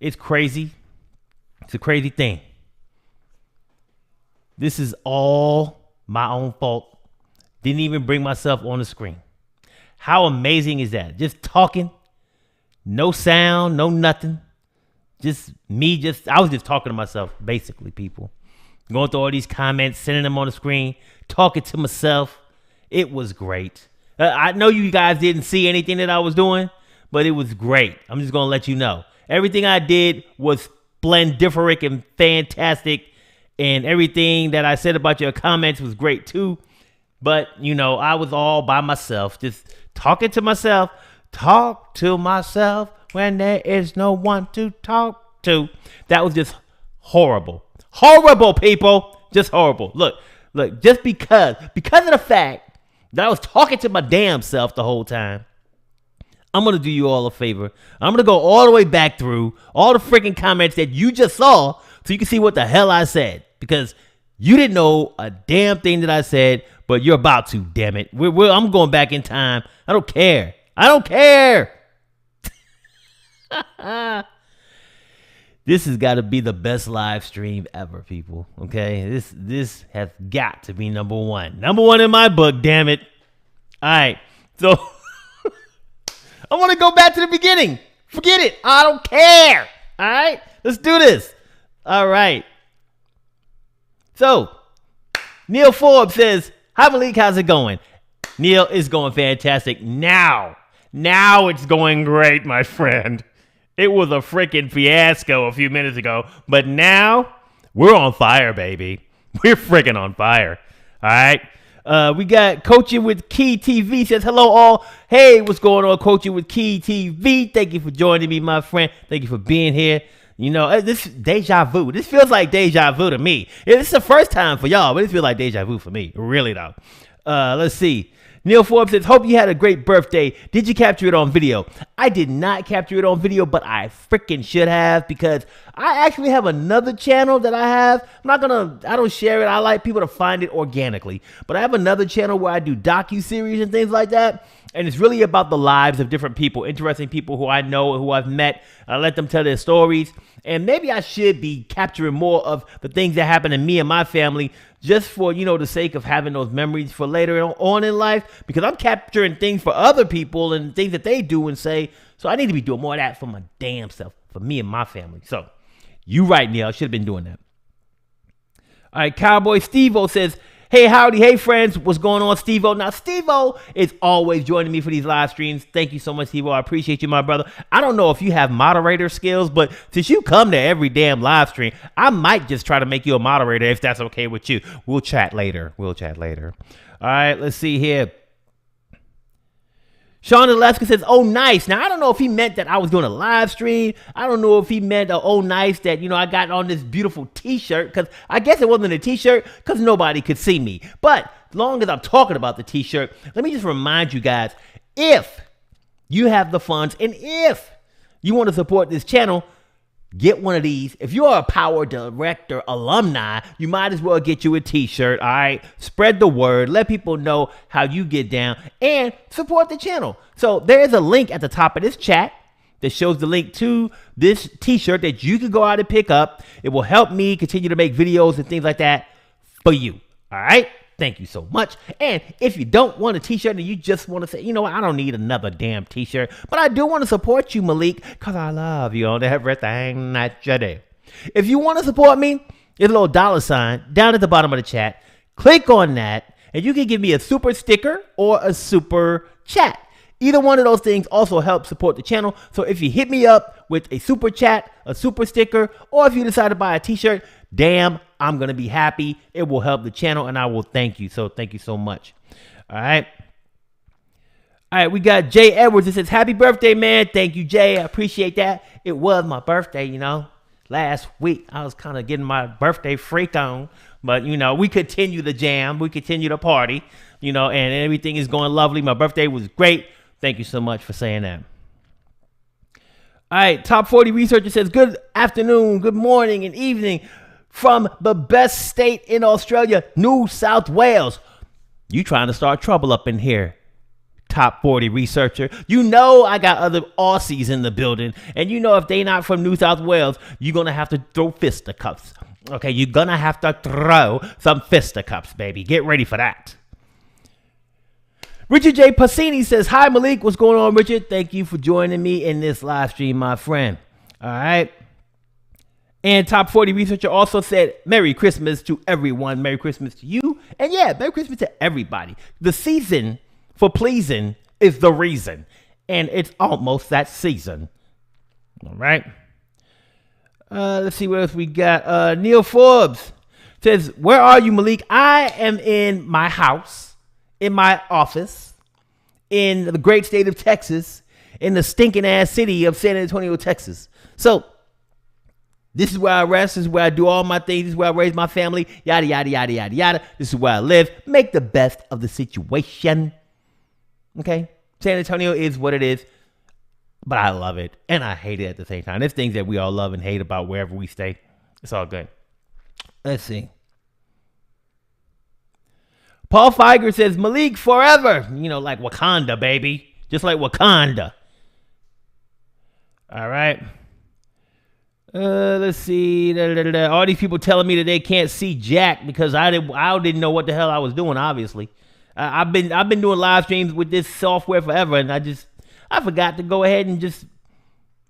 It's crazy. It's a crazy thing. This is all my own fault. Didn't even bring myself on the screen. How amazing is that? Just talking, no sound, no nothing. Just me, I was just talking to myself, basically, people. Going through all these comments, sending them on the screen, talking to myself. It was great. I know you guys didn't see anything that I was doing, but it was great. I'm just going to let you know. Everything I did was splendiferous and fantastic, and everything that I said about your comments was great too. But, you know, I was all by myself, just talking to myself. Talk to myself when there is no one to talk to. That was just horrible. Horrible, people. Just horrible. Look, just because of the fact that I was talking to my damn self the whole time, I'm going to do you all a favor. I'm going to go all the way back through all the freaking comments that you just saw so you can see what the hell I said. Because you didn't know a damn thing that I said, but you're about to, damn it. I'm going back in time. I don't care. This has got to be the best live stream ever, people. Okay? This has got to be number one. Number one in my book, damn it. All right. So I want to go back to the beginning. Forget it. I don't care. All right? Let's do this. All right. So, Neil Forbes says, hi, Malik, how's it going? Neil, is going fantastic. Now it's going great, my friend. It was a freaking fiasco a few minutes ago, but now we're on fire, baby. We're freaking on fire. All right. We got Coaching with Key TV says, hello all. Hey, what's going on, Coaching with Key TV? Thank you for joining me, my friend. Thank you for being here. You know, this is deja vu. This feels like deja vu to me. It's the first time for y'all, but it feels like deja vu for me. Really, though. Let's see. Neil Forbes says, hope you had a great birthday. Did you capture it on video? I did not capture it on video, but I freaking should have, because I actually have another channel that I have. I don't share it. I like people to find it organically. But I have another channel where I do docu-series and things like that. And it's really about the lives of different people, interesting people who I know and who I've met. I let them tell their stories. And maybe I should be capturing more of the things that happen to me and my family, just for, you know, the sake of having those memories for later on in life, because I'm capturing things for other people and things that they do and say. So I need to be doing more of that for my damn self, for me and my family. So you right, Neil. I should have been doing that. All right, Cowboy Steve-O says, hey, howdy. Hey, friends. What's going on, Steve-O? Now, Steve-O is always joining me for these live streams. Thank you so much, Steve-O. I appreciate you, my brother. I don't know if you have moderator skills, but since you come to every damn live stream, I might just try to make you a moderator if that's okay with you. We'll chat later. All right, let's see here. Sean Alaska says, oh, nice. Now, I don't know if he meant that I was doing a live stream. I don't know if he meant, oh, nice, that, you know, I got on this beautiful T-shirt, because I guess it wasn't a T-shirt because nobody could see me. But as long as I'm talking about the T-shirt, let me just remind you guys, if you have the funds and if you want to support this channel, get one of these. If you're a PowerDirector alumni, you might as well get you a T-shirt, all right? Spread the word. Let people know how you get down and support the channel. So there's a link at the top of this chat that shows the link to this T-shirt that you can go out and pick up. It will help me continue to make videos and things like that for you, all right? Thank you so much. And if you don't want a T-shirt and you just want to say, you know what, I don't need another damn T-shirt, but I do want to support you, Malik, because I love you on everything that you do. If you want to support me, there's a little $ down at the bottom of the chat. Click on that, and you can give me a super sticker or a super chat. Either one of those things also helps support the channel. So if you hit me up with a super chat, a super sticker, or if you decide to buy a T-shirt, damn, I'm going to be happy. It will help the channel, and I will thank you. So thank you so much. All right. We got Jay Edwards. It says, happy birthday, man. Thank you, Jay. I appreciate that. It was my birthday, you know. Last week, I was kind of getting my birthday freak on. But, you know, we continue the jam. We continue the party, you know, and everything is going lovely. My birthday was great. Thank you so much for saying that. All right, Top 40 Researcher says, good afternoon, good morning, and evening from the best state in Australia, New South Wales. You trying to start trouble up in here. Top 40 researcher. You know I got other Aussies in the building, and you know if they not from New South Wales, you're gonna have to throw fisticuffs. Okay, you're gonna have to throw some fisticuffs, baby. Get ready for that. Richard J. Passini says, hi, Malik. What's going on, Richard? Thank you for joining me in this live stream, my friend. All right. And Top 40 researcher also said, Merry Christmas to everyone. Merry Christmas to you. And yeah, Merry Christmas to everybody. The season for pleasing is the reason. And it's almost that season. All right. Let's see what else we got. Neil Forbes says, where are you, Malik? I am in my house, in my office, in the great state of Texas, in the stinking ass city of San Antonio, Texas. So this is where I rest. This is where I do all my things. This is where I raise my family. Yada, yada, yada, yada, yada. This is where I live. Make the best of the situation. Okay? San Antonio is what it is. But I love it. And I hate it at the same time. There's things that we all love and hate about wherever we stay. It's all good. Let's see. Paul Feiger says, Malik forever. You know, like Wakanda, baby. Just like Wakanda. All right. Let's see. All these people telling me that they can't see Jack because I didn't know what the hell I was doing, obviously. I've been doing live streams with this software forever, and I forgot to go ahead and just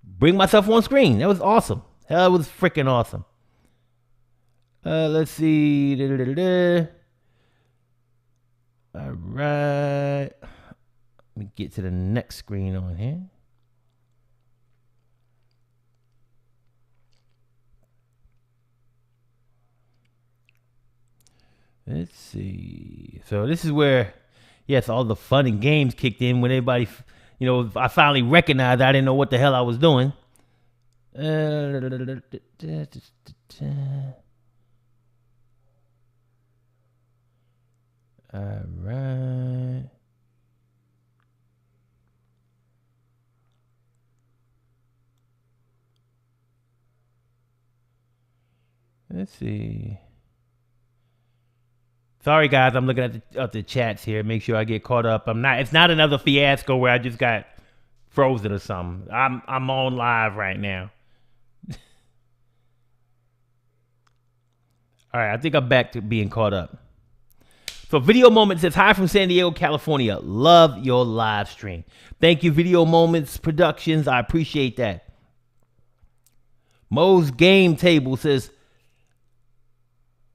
bring myself on screen. That was awesome. Hell, it was freaking awesome. Let's see. All right. Let me get to the next screen on here. Let's see. So this is where, yes, all the fun and games kicked in when everybody, you know, I finally recognized I didn't know what the hell I was doing. All right. Let's see. Sorry, guys. I'm looking at the chats here. Make sure I get caught up. It's not another fiasco where I just got frozen or something. I'm on live right now. All right. I think I'm back to being caught up. So Video Moment says, hi from San Diego, California. Love your live stream. Thank you, Video Moments Productions. I appreciate that. Mo's Game Table says,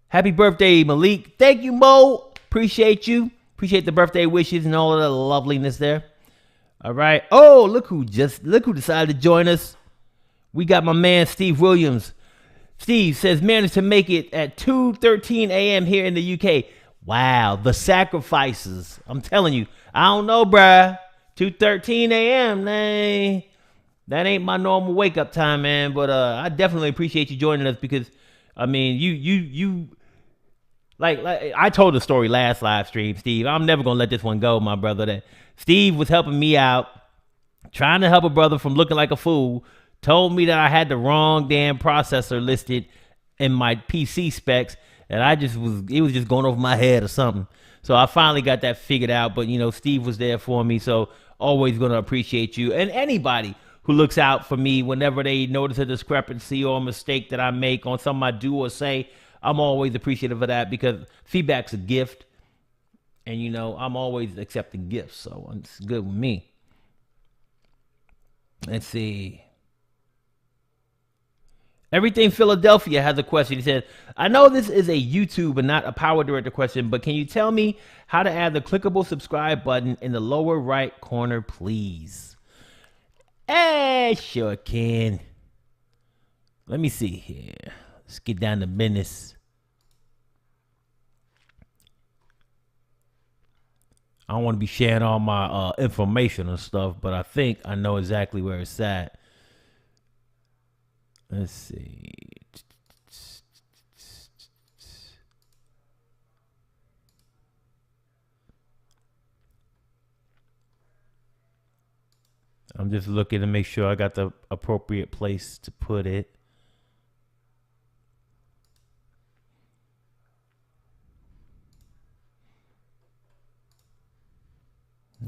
happy birthday, Malik. Thank you, Mo. Appreciate you. Appreciate the birthday wishes and all of the loveliness there. All right. Oh, look who decided to join us. We got my man, Steve Williams. Steve says, managed to make it at 2:13 a.m. here in the UK. Wow, the sacrifices. I'm telling you, I don't know, bruh. 2:13 a.m., that ain't my normal wake-up time, man. But I definitely appreciate you joining us because, I mean, you like I told the story last live stream, Steve. I'm never going to let this one go, my brother. That Steve was helping me out, trying to help a brother from looking like a fool, told me that I had the wrong damn processor listed in my PC specs. And it was just going over my head or something. So I finally got that figured out. But, you know, Steve was there for me. So always going to appreciate you. And anybody who looks out for me whenever they notice a discrepancy or a mistake that I make on something I do or say, I'm always appreciative of that because feedback's a gift. And, you know, I'm always accepting gifts. So it's good with me. Let's see. Everything Philadelphia has a question. He said, I know this is a YouTube and not a PowerDirector question, but can you tell me how to add the clickable subscribe button in the lower right corner, please? Sure can. Let me see here. Let's get down to business. I don't want to be sharing all my information and stuff, but I think I know exactly where it's at. Let's see. I'm just looking to make sure I got the appropriate place to put it.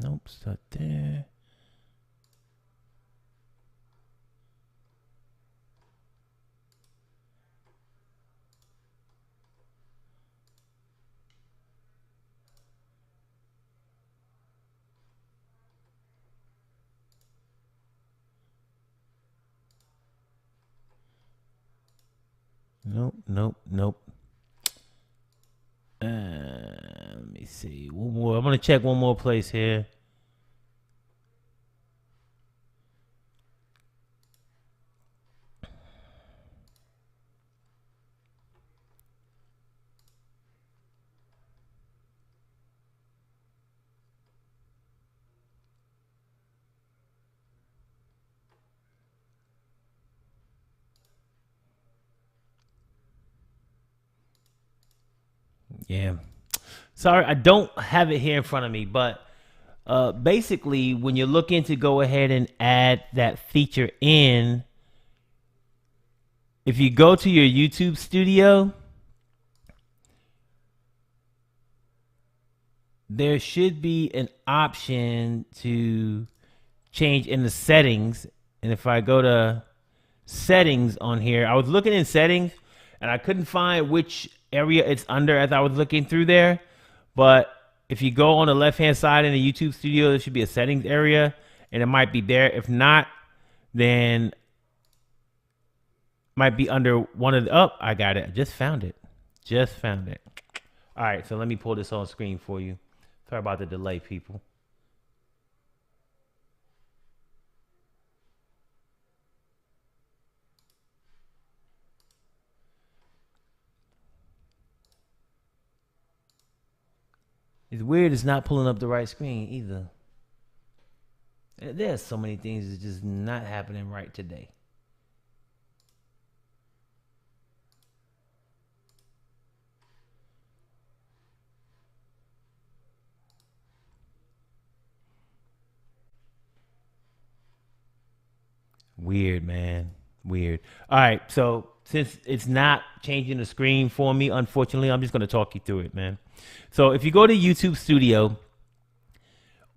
Nope, start there. Nope. Let me see. One more. I'm gonna check one more place here. Yeah. Sorry, I don't have it here in front of me, but basically, when you're looking to go ahead and add that feature in, if you go to your YouTube studio, there should be an option to change in the settings. And if I go to settings on here, I was looking in settings and I couldn't find which area it's under as I was looking through there. But if you go on the left hand side in the YouTube studio, there should be a settings area and it might be there. If not, then might be under one of the, oh, I got it. I just found it. All right, so let me pull this on screen for you. Sorry about the delay, people. It's weird it's not pulling up the right screen either. There's so many things that's just not happening right today. Weird, man. Weird. All right, so since it's not changing the screen for me, unfortunately, I'm just going to talk you through it, man. So if you go to YouTube Studio,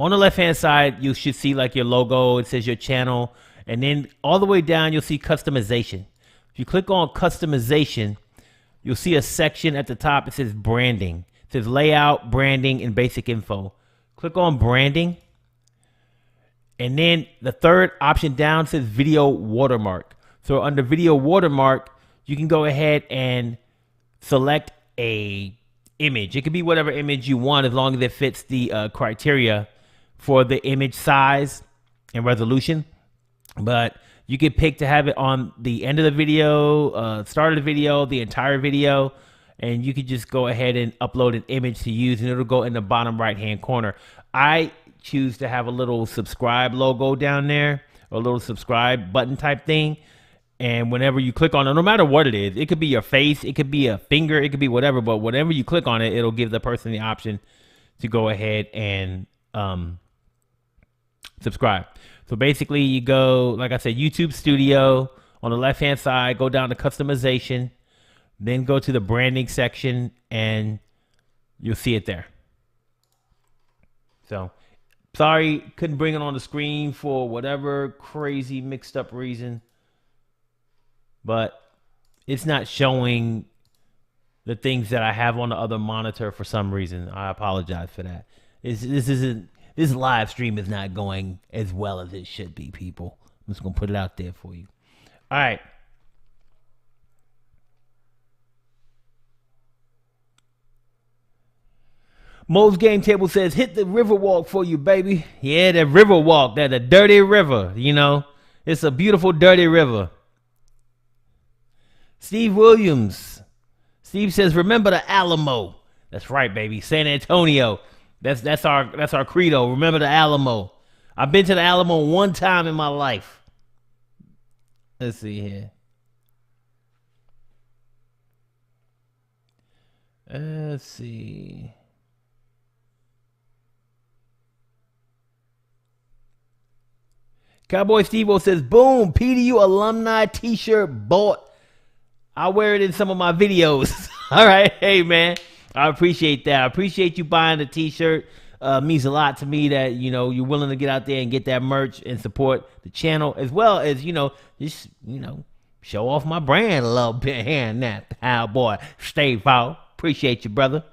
on the left-hand side, you should see like your logo. It says your channel. And then all the way down, you'll see customization. If you click on customization, you'll see a section at the top. It says branding. It says layout, branding, and basic info. Click on branding. And then the third option down says video watermark. So under video watermark, you can go ahead and select a image. It could be whatever image you want as long as it fits the criteria for the image size and resolution. But you can pick to have it on the end of the video, start of the video, the entire video, and you can just go ahead and upload an image to use, and it'll go in the bottom right-hand corner. I choose to have a little subscribe logo down there, or a little subscribe button type thing. And whenever you click on it, no matter what it is, it could be your face, it could be a finger, it could be whatever, but whenever you click on it, it'll give the person the option to go ahead and subscribe. So basically you go, like I said, YouTube Studio, on the left-hand side, go down to customization, then go to the branding section, and you'll see it there. So sorry, couldn't bring it on the screen for whatever crazy mixed up reason, but it's not showing the things that I have on the other monitor for some reason. I apologize for that. This live stream is not going as well as it should be, people. I'm just gonna put it out there for you. All right. Mo's Game Table says, hit the river walk for you, baby. Yeah, the river walk, that the dirty river, you know. It's a beautiful, dirty river. Steve Williams. Steve says, remember the Alamo. That's right, baby. San Antonio. That's our credo. Remember the Alamo. I've been to the Alamo one time in my life. Let's see here. Let's see. Cowboy Steve-O says, boom, PDU alumni t-shirt bought. I'll wear it in some of my videos. All right. Hey, man. I appreciate that. I appreciate you buying the t-shirt. Means a lot to me that, you're willing to get out there and get that merch and support the channel, as well as, just, show off my brand a little bit here and there. Boy, stay out. Appreciate you, brother.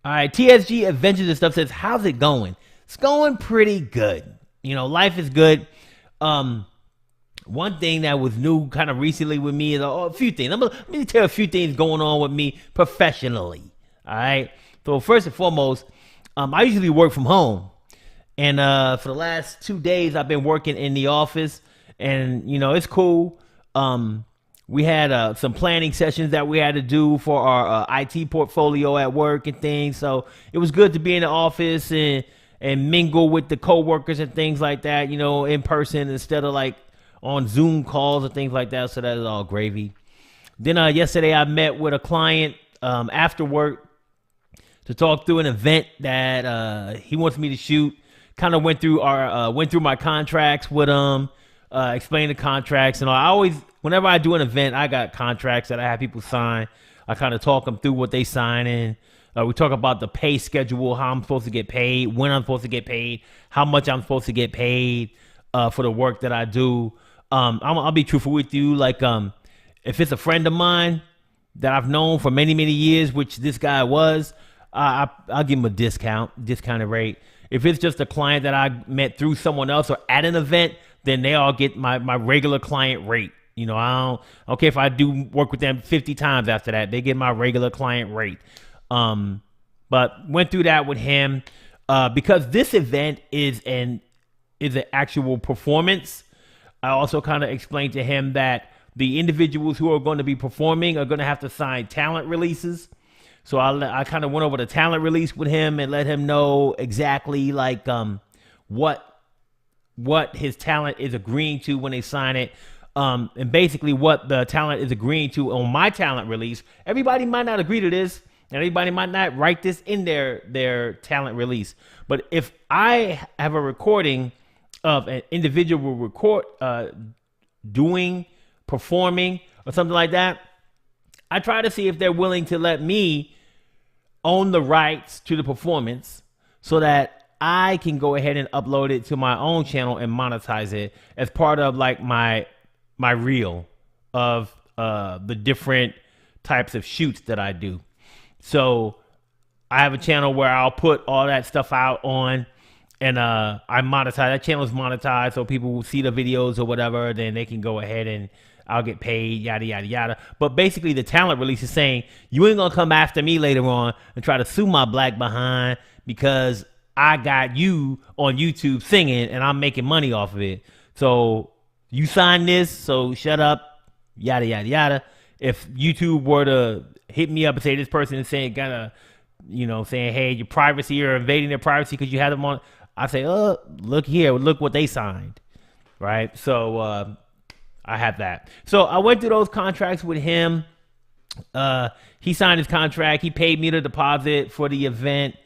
All right, TSG Adventures and stuff says, how's it going? It's going pretty good. Life is good. One thing that was new kind of recently with me is a few things. Let me tell you a few things going on with me professionally. All right. So first and foremost, I usually work from home. And for the last 2 days, I've been working in the office. And, it's cool. We had some planning sessions that we had to do for our IT portfolio at work and things. So it was good to be in the office and mingle with the coworkers and things like that, in person instead of like on Zoom calls and things like that. So that is all gravy. Then yesterday I met with a client after work to talk through an event that he wants me to shoot. Kind of went through my contracts with him, explained the contracts, and I always, whenever I do an event, I got contracts that I have people sign. I kind of talk them through what they sign in. We talk about the pay schedule, how I'm supposed to get paid, when I'm supposed to get paid, how much I'm supposed to get paid for the work that I do. I'll be truthful with you. Like, if it's a friend of mine that I've known for many, many years, which this guy was, I'll give him a discounted rate. If it's just a client that I met through someone else or at an event, then they all get my regular client rate. I don't care if I do work with them 50 times after that. They get my regular client rate. But went through that with him because this event is an actual performance. I also kind of explained to him that the individuals who are going to be performing are going to have to sign talent releases. So I kind of went over the talent release with him and let him know exactly like what his talent is agreeing to when they sign it. And basically what the talent is agreeing to on my talent release. Everybody might not agree to this, and everybody might not write this in their talent release. But if I have a recording of an individual performing or something like that, I try to see if they're willing to let me own the rights to the performance so that I can go ahead and upload it to my own channel and monetize it as part of like my reel of the different types of shoots that I do. So I have a channel where I'll put all that stuff out on, and I monetize. That channel is monetized, so people will see the videos or whatever, then they can go ahead and I'll get paid, yada, yada, yada. But basically the talent release is saying, you ain't gonna come after me later on and try to sue my black behind because I got you on YouTube singing and I'm making money off of it. So you signed this, so shut up, yada, yada, yada. If YouTube were to hit me up and say this person is saying, saying, hey, your privacy or invading their privacy because you had them on, I say, look here, look what they signed, right? So I have that. So I went through those contracts with him. He signed his contract. He paid me the deposit for the event.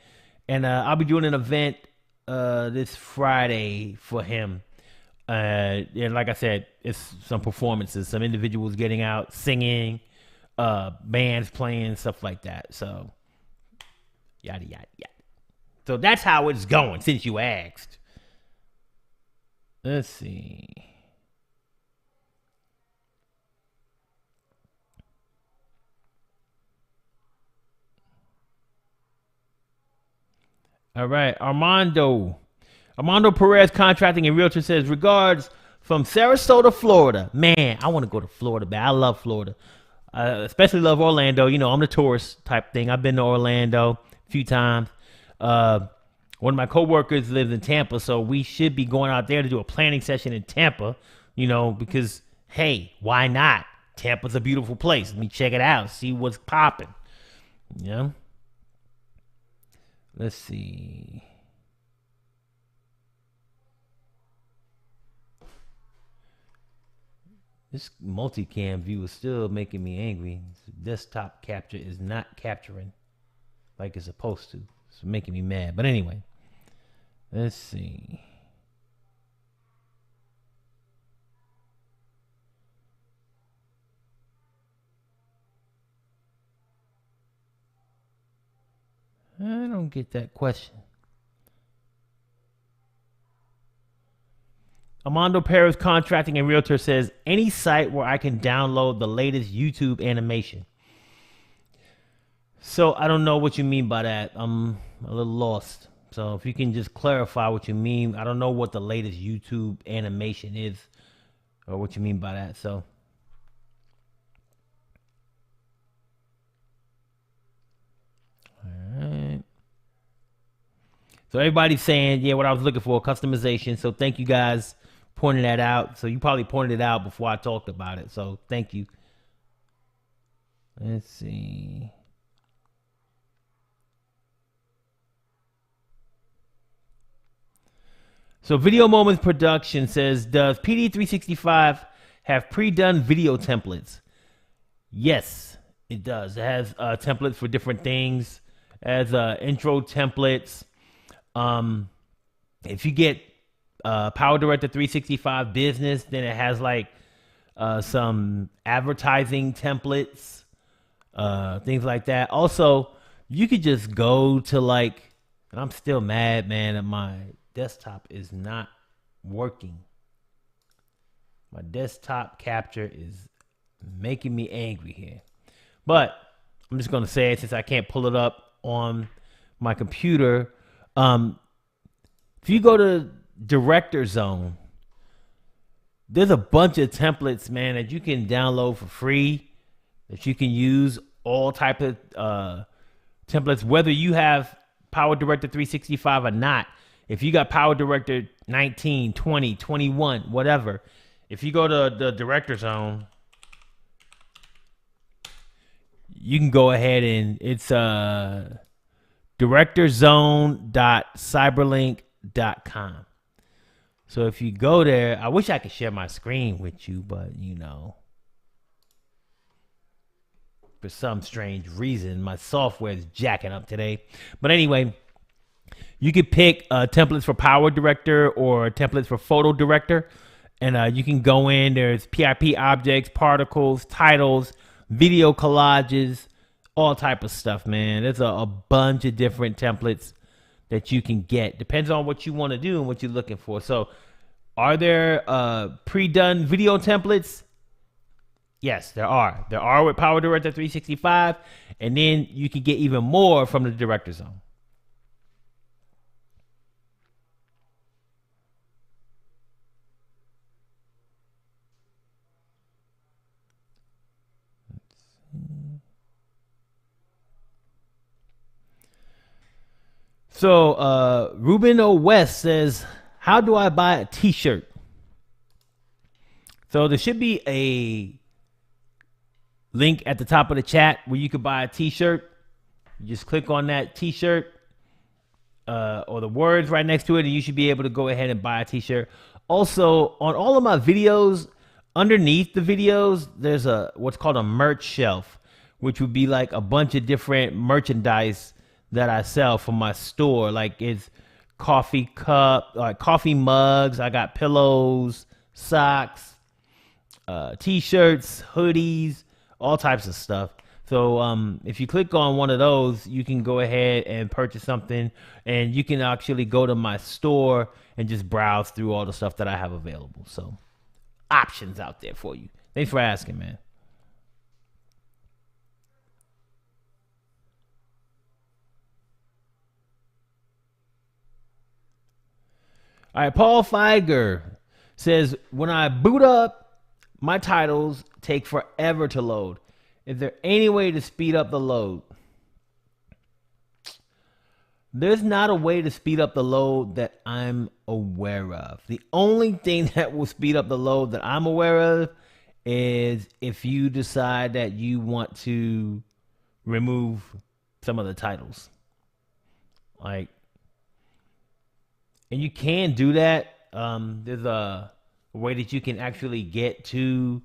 And I'll be doing an event this Friday for him. And like I said, it's some performances, some individuals getting out, singing, bands playing, stuff like that. So, yada, yada, yada. So that's how it's going, since you asked. Let's see. All right, Armando Perez Contracting and Realtor says, regards from Sarasota, Florida. Man, I want to go to Florida, man. I love Florida. Especially love Orlando. I'm the tourist type thing. I've been to Orlando a few times. One of my coworkers lives in Tampa, so we should be going out there to do a planning session in Tampa, because, hey, why not? Tampa's a beautiful place. Let me check it out, see what's popping. Let's see. This multicam view is still making me angry. Desktop capture is not capturing like it's supposed to. It's making me mad. But anyway, let's see. I don't get that question. Armando Perez Contracting and Realtor says, any site where I can download the latest YouTube animation. So I don't know what you mean by that. I'm a little lost. So if you can just clarify what you mean. I don't know what the latest YouTube animation is or what you mean by that. So all right. So everybody's saying, yeah, what I was looking for, customization. So thank you guys pointing that out. So you probably pointed it out before I talked about it. So thank you. Let's see. So Video Moments Production says, does PD365 have pre-done video templates? Yes, it does. It has templates for different things. It has intro templates. If you get PowerDirector 365 Business, then it has like some advertising templates, things like that. Also, you could just go to like, and I'm still mad, man, that my desktop is not working. My desktop capture is making me angry here. But I'm just going to say it since I can't pull it up on my computer. If you go to Director Zone, there's a bunch of templates, man, that you can download for free, that you can use, all type of templates, whether you have PowerDirector 365 or not. If you got PowerDirector 19, 20, 21, whatever, if you go to the Director Zone, you can go ahead and it's directorzone.cyberlink.com. So if you go there, I wish I could share my screen with you, but you know, for some strange reason, my software is jacking up today. But anyway, you could pick templates for PowerDirector or templates for PhotoDirector. And you can go in, there's PIP objects, particles, titles, video collages, all type of stuff, man. There's a bunch of different templates that you can get. Depends on what you want to do and what you're looking for. So are there pre-done video templates? Yes, there are. There are with PowerDirector 365. And then you can get even more from the Director Zone. So Ruben O. West says, how do I buy a t-shirt? So there should be a link at the top of the chat where you could buy a t-shirt. You just click on that t-shirt or the words right next to it, and you should be able to go ahead and buy a t-shirt. Also, on all of my videos, underneath the videos, there's what's called a merch shelf, which would be like a bunch of different merchandise that I sell from my store. Like it's coffee cup, like coffee mugs. I got pillows, socks, t-shirts, hoodies, all types of stuff. So if you click on one of those, you can go ahead and purchase something, and you can actually go to my store and just browse through all the stuff that I have available. So options out there for you. Thanks for asking, man. All right, Paul Feiger says, when I boot up, my titles take forever to load. Is there any way to speed up the load? There's not a way to speed up the load that I'm aware of. The only thing that will speed up the load that I'm aware of is if you decide that you want to remove some of the titles. Like, and you can do that. There's a way that you can actually get to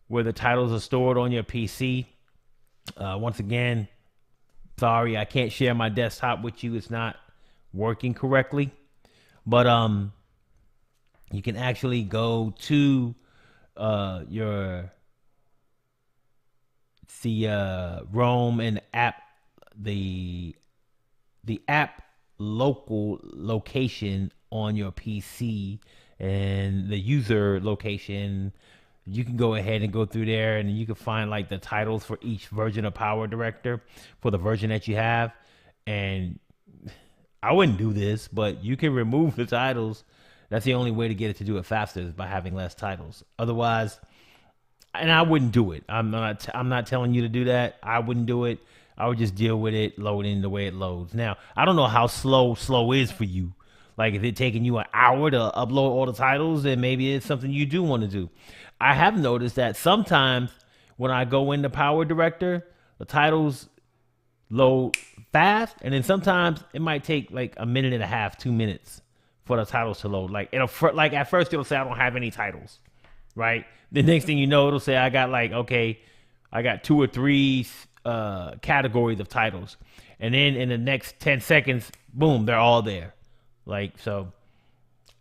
where the titles are stored on your PC. Once again, sorry, I can't share my desktop with you. It's not working correctly. But you can actually go to your Rome and app, the the app local location on your PC and the user location. You can go ahead and go through there and you can find like the titles for each version of PowerDirector for the version that you have. And I wouldn't do this, but you can remove the titles. That's the only way to get it to do it faster, is by having less titles. Otherwise, and I wouldn't do it. I'm not telling you to do that. I wouldn't do it. I would just deal with it loading the way it loads. Now, I don't know how slow is for you. Like if it's taking you an hour to upload all the titles, then maybe it's something you do want to do. I have noticed that sometimes when I go into PowerDirector, the titles load fast, and then sometimes it might take like a minute and a half, 2 minutes for the titles to load. Like like at first it'll say I don't have any titles, right? The next thing you know, it'll say I got like, okay, I got 2 or 3 categories of titles, and then in the next 10 seconds, boom, they're all there. Like, so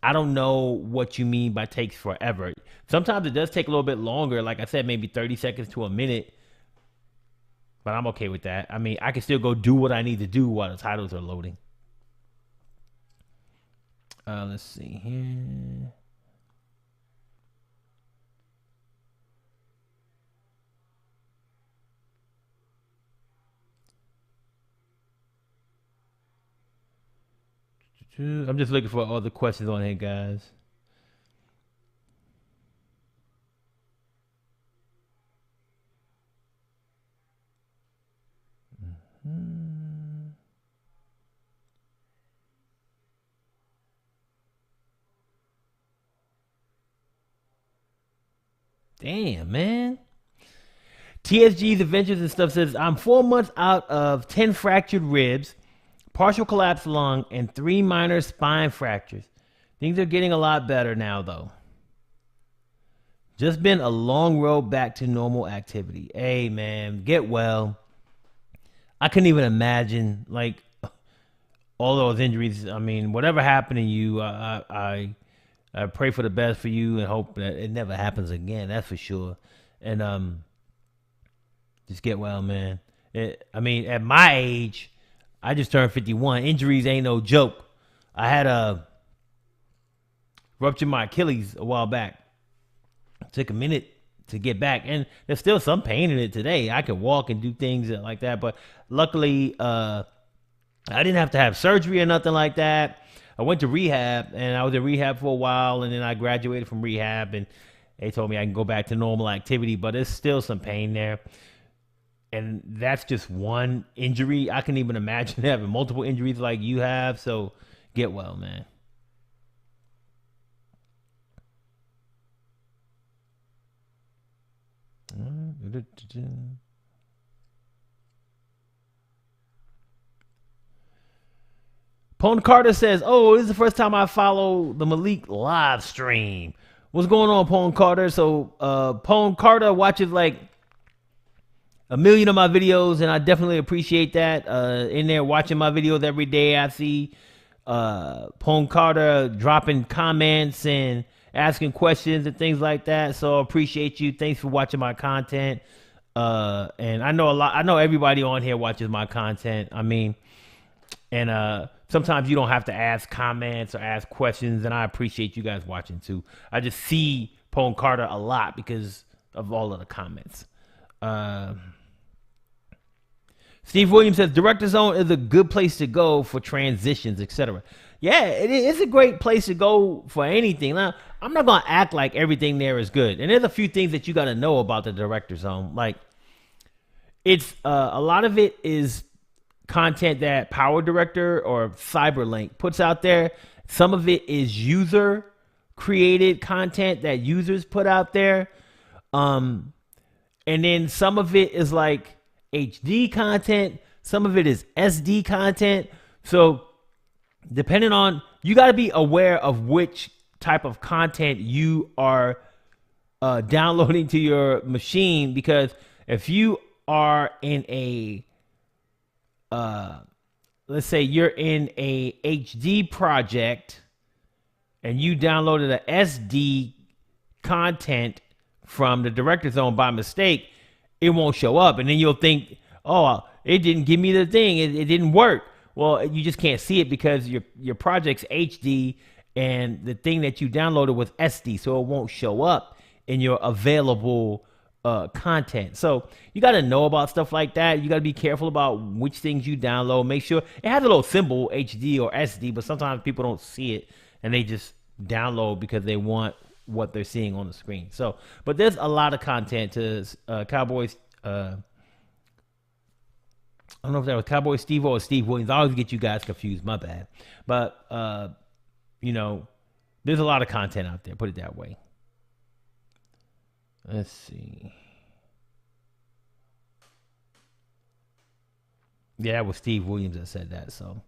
I don't know what you mean by takes forever. Sometimes it does take a little bit longer. Like I said, maybe 30 seconds to a minute, but I'm okay with that. I mean, I can still go do what I need to do while the titles are loading. Let's see here. I'm just looking for all the questions on here, guys. Damn, man. TSG's Adventures and stuff says, I'm 4 months out of 10 fractured ribs, partial collapsed lung, and 3 minor spine fractures. Things are getting a lot better now, though. Just been a long road back to normal activity. Hey, man, get well. I couldn't even imagine, like, all those injuries. I mean, whatever happened to you, I pray for the best for you and hope that it never happens again. That's for sure. And just get well, man. I mean, at my age, I just turned 51. Injuries ain't no joke. I had a ruptured my Achilles a while back. It took a minute to get back, and there's still some pain in it today. I can walk and do things like that, but luckily, I didn't have to have surgery or nothing like that. I went to rehab, and I was in rehab for a while, and then I graduated from rehab, and they told me I can go back to normal activity, but there's still some pain there. And that's just one injury. I can even imagine having multiple injuries like you have. So get well, man. Pone Carter says, oh, this is the first time I follow the Malik live stream. What's going on, Pone Carter? So Pone Carter watches like 1 million of my videos, and I definitely appreciate that. In there watching my videos every day, I see Pone Carter dropping comments and asking questions and things like that. So I appreciate you. Thanks for watching my content. And I know everybody on here watches my content. I mean, and sometimes you don't have to ask comments or ask questions, and I appreciate you guys watching too. I just see Pone Carter a lot because of all of the comments. Steve Williams says, Director Zone is a good place to go for transitions, etc. Yeah, it's a great place to go for anything. Now, I'm not going to act like everything there is good. And there's a few things that you got to know about the Director Zone. Like, it's a lot of it is content that PowerDirector or Cyberlink puts out there. Some of it is user-created content that users put out there. And then some of it is like HD content. Some of it is SD content. So depending on, you got to be aware of which type of content you are downloading to your machine, because if you are in a let's say you're in a HD project and you downloaded a SD content from the Director Zone by mistake, it won't show up. And then you'll think, oh, it didn't give me the thing. It didn't work. Well, you just can't see it because your project's HD and the thing that you downloaded was SD, so it won't show up in your available content. So you got to know about stuff like that. You got to be careful about which things you download. Make sure it has a little symbol HD or SD, but sometimes people don't see it and they just download because they want what they're seeing on the screen. So, but there's a lot of content to Cowboys. I don't know if that was Cowboy Steve or Steve Williams. I always get you guys confused. My bad. But you know, there's a lot of content out there. Put it that way. Let's see. Yeah, it was Steve Williams that said that. So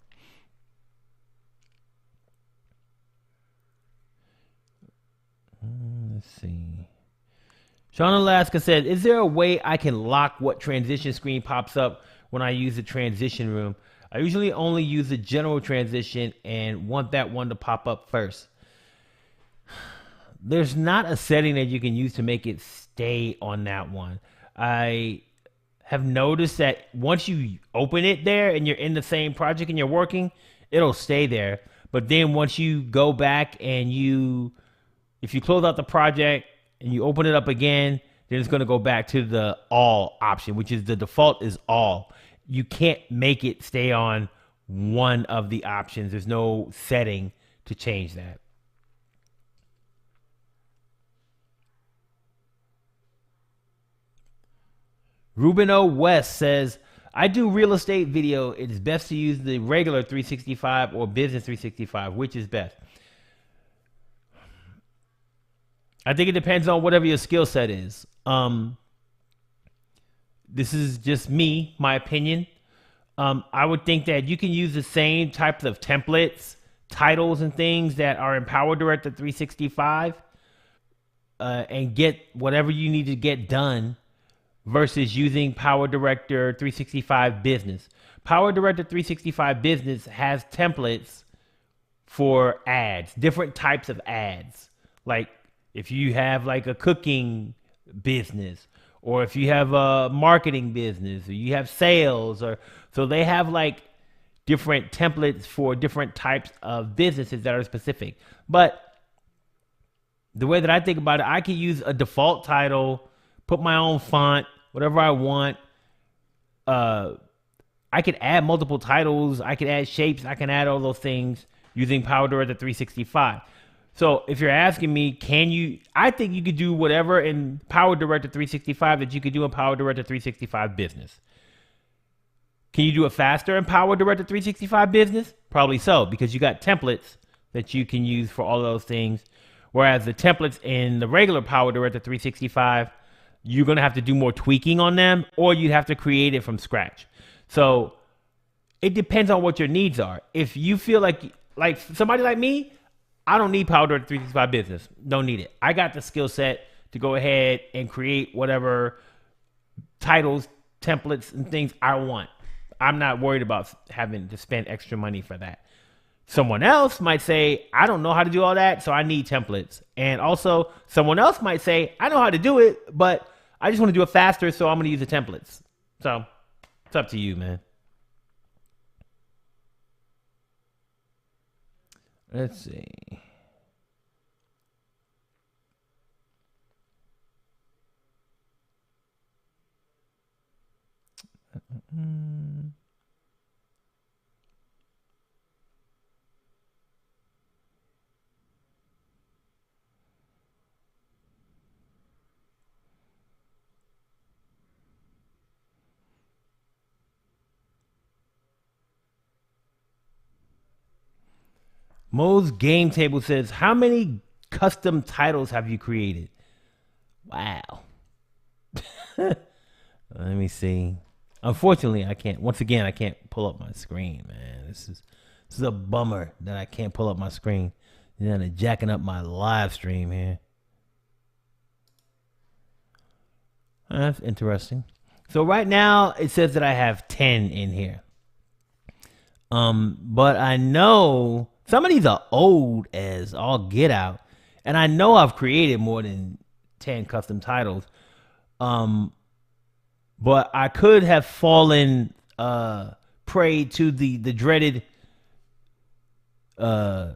let's see. Sean Alaska said, "Is there a way I can lock what transition screen pops up when I use the transition room? I usually only use the general transition and want that one to pop up first." There's not a setting that you can use to make it stay on that one. I have noticed that once you open it there and you're in the same project and you're working, it'll stay there. But then once you go back and if you close out the project and you open it up again, then it's going to go back to the all option, which is the default is all. You can't make it stay on one of the options. There's no setting to change that. Ruben O. West says, "I do real estate video. It is best to use the regular 365 or business 365. Which is best?" I think it depends on whatever your skill set is. This is just me, my opinion. I would think that you can use the same types of templates, titles, and things that are in PowerDirector 365 and get whatever you need to get done versus using PowerDirector 365 Business. PowerDirector 365 Business has templates for ads, different types of ads. Like if you have like a cooking business, or if you have a marketing business, or you have sales, or so they have like different templates for different types of businesses that are specific. But the way that I think about it, I can use a default title, put my own font, whatever I want. I could add multiple titles. I could add shapes. I can add all those things using PowerDirector 365. So if you're asking me, I think you could do whatever in PowerDirector 365 that you could do in PowerDirector 365 Business. Can you do it faster in PowerDirector 365 Business? Probably so, because you got templates that you can use for all of those things. Whereas the templates in the regular PowerDirector 365, you're going to have to do more tweaking on them, or you'd have to create it from scratch. So it depends on what your needs are. If you feel like somebody like me, I don't need PowerDirector 365 Business. Don't need it. I got the skill set to go ahead and create whatever titles, templates, and things I want. I'm not worried about having to spend extra money for that. Someone else might say, I don't know how to do all that, so I need templates. And also, someone else might say, I know how to do it, but I just want to do it faster, so I'm going to use the templates. So it's up to you, man. Let's see. Mo's Game Table says, how many custom titles have you created? Wow. Let me see. Unfortunately, I can't. Once again, I can't pull up my screen, man. This is a bummer that I can't pull up my screen. And then they're jacking up my live stream here. That's interesting. So right now, it says that I have 10 in here. But I know some of these are old as all get out. And I know I've created more than 10 custom titles. But I could have fallen prey to the dreaded, I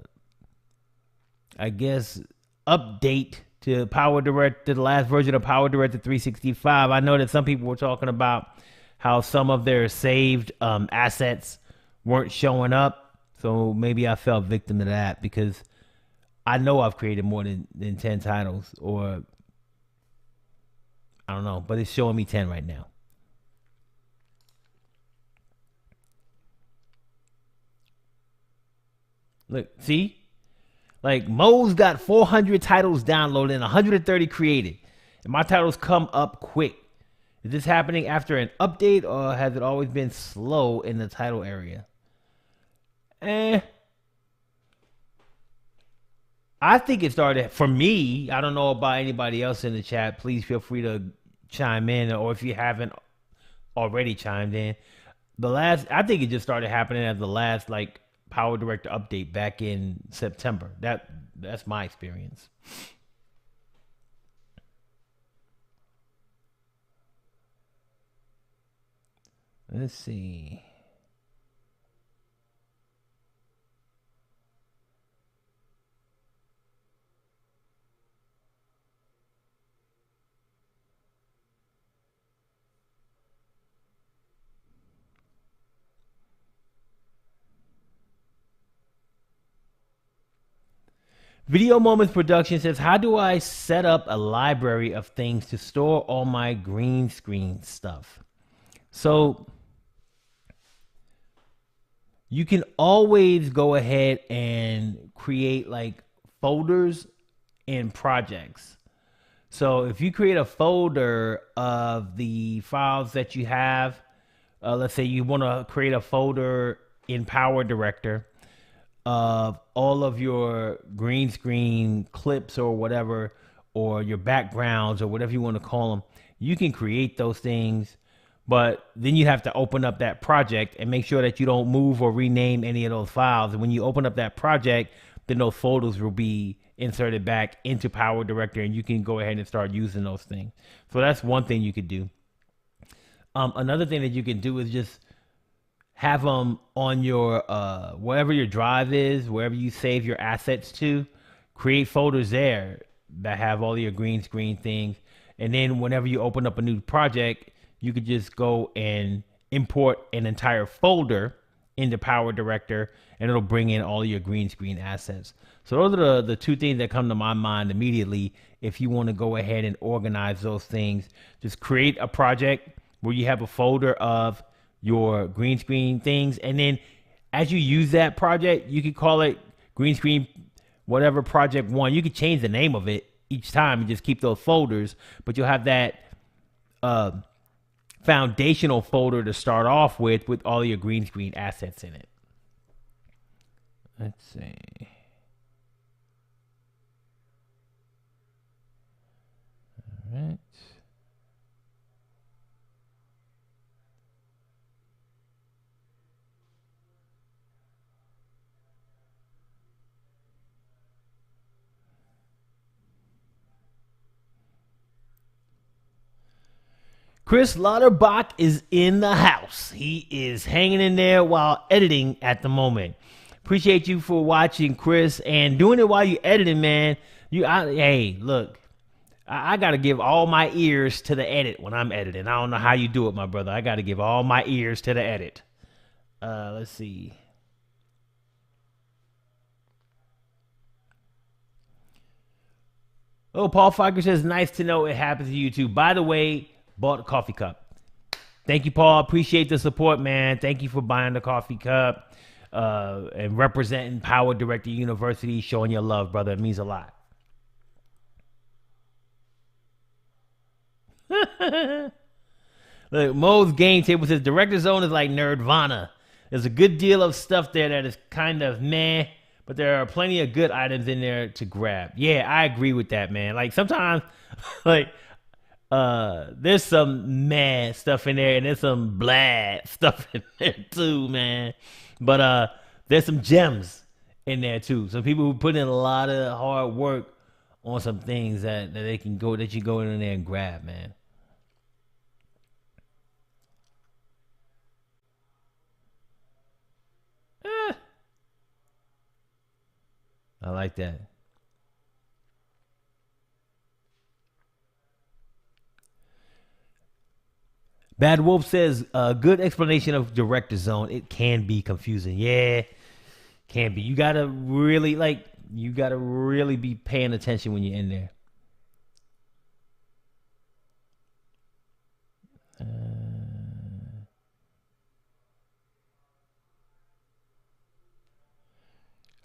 guess, update to PowerDirector, the last version of PowerDirector 365. I know that some people were talking about how some of their saved assets weren't showing up. So maybe I fell victim to that because I know I've created more than 10 titles, or I don't know, but it's showing me 10 right now. Look, see? Like, Mo's got 400 titles downloaded and 130 created. And my titles come up quick. Is this happening after an update, or has it always been slow in the title area? I think it started, for me, I don't know about anybody else in the chat. Please feel free to chime in, or if you haven't already chimed in. I think it just started happening at the last, like, PowerDirector update back in September. That's my experience. Let's see. Video Moments Production says, how do I set up a library of things to store all my green screen stuff? So you can always go ahead and create like folders and projects. So if you create a folder of the files that you have, let's say you want to create a folder in PowerDirector of all of your green screen clips or whatever, or your backgrounds or whatever you want to call them, you can create those things. But then you have to open up that project and make sure that you don't move or rename any of those files. And when you open up that project, then those folders will be inserted back into PowerDirector, and you can go ahead and start using those things. So that's one thing you could do. Another thing that you can do is just have them on your, wherever your drive is, wherever you save your assets to, create folders there that have all your green screen things. And then whenever you open up a new project, you could just go and import an entire folder into PowerDirector, and it'll bring in all your green screen assets. So those are the two things that come to my mind immediately. If you want to go ahead and organize those things, just create a project where you have a folder of your green screen things. And then as you use that project, you could call it green screen, whatever project one. You could change the name of it each time and just keep those folders, but you'll have that foundational folder to start off with all your green screen assets in it. Let's see. All right. Chris Lauterbach is in the house. He is hanging in there while editing at the moment. Appreciate you for watching, Chris, and doing it while you're editing, man. Hey, look, I got to give all my ears to the edit when I'm editing. I don't know how you do it, my brother. I got to give all my ears to the edit. Let's see. Oh, Paul Fiker says, nice to know it happens to you too. By the way, bought a coffee cup. Thank you, Paul. Appreciate the support, man. Thank you for buying the coffee cup and representing PowerDirector University, showing your love, brother. It means a lot. Look, Mo's Game Table says Director Zone is like Nerdvana. There's a good deal of stuff there that is kind of meh, but there are plenty of good items in there to grab. Yeah, I agree with that, man. Like sometimes, like there's some meh stuff in there, and there's some blah stuff in there too, man. But there's some gems in there too. Some people who put in a lot of hard work on some things that you go in there and grab, man. I like that. Bad Wolf says, good explanation of director zone. It can be confusing. Yeah, can be. You gotta really be paying attention when you're in there.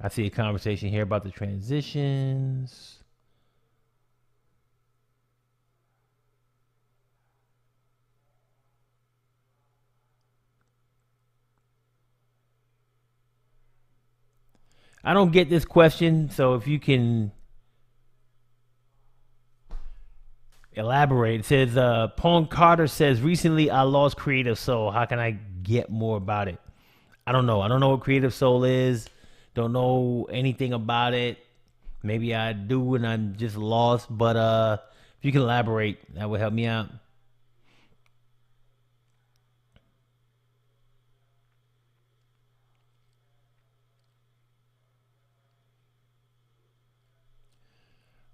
I see a conversation here about the transitions. I don't get this question, so if you can elaborate. It says, Paul Carter says, recently I lost Creative Soul. How can I get more about it? I don't know. I don't know what Creative Soul is. Don't know anything about it. Maybe I do and I'm just lost. But if you can elaborate, that would help me out.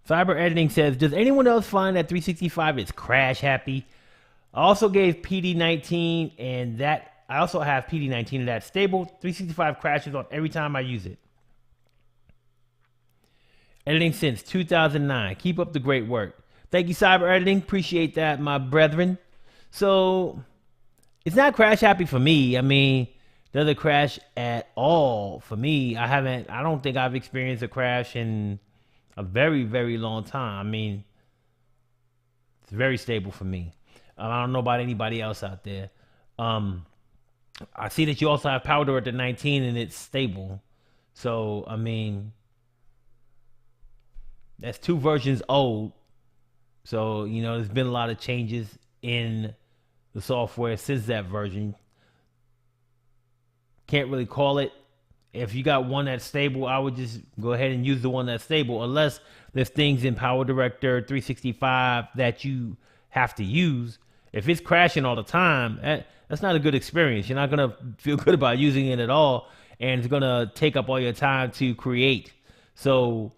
Cyber Editing says, does anyone else find that 365 is crash happy? I also gave PD19 and that I also have PD19 and that's stable. 365 crashes on every time I use it. Editing since 2009. Keep up the great work. Thank you, Cyber Editing. Appreciate that, my brethren. So it's not crash happy for me. I mean, does it crash at all for me? I don't think I've experienced a crash in a very, very long time. I mean, it's very stable for me. I don't know about anybody else out there. I see that you also have PowerDirector 19 and it's stable. So, I mean, that's 2 versions old. So, there's been a lot of changes in the software since that version. Can't really call it. If you got one that's stable, I would just go ahead and use the one that's stable, unless there's things in PowerDirector 365 that you have to use. If it's crashing all the time, that's not a good experience. You're not going to feel good about using it at all, and it's going to take up all your time to create. So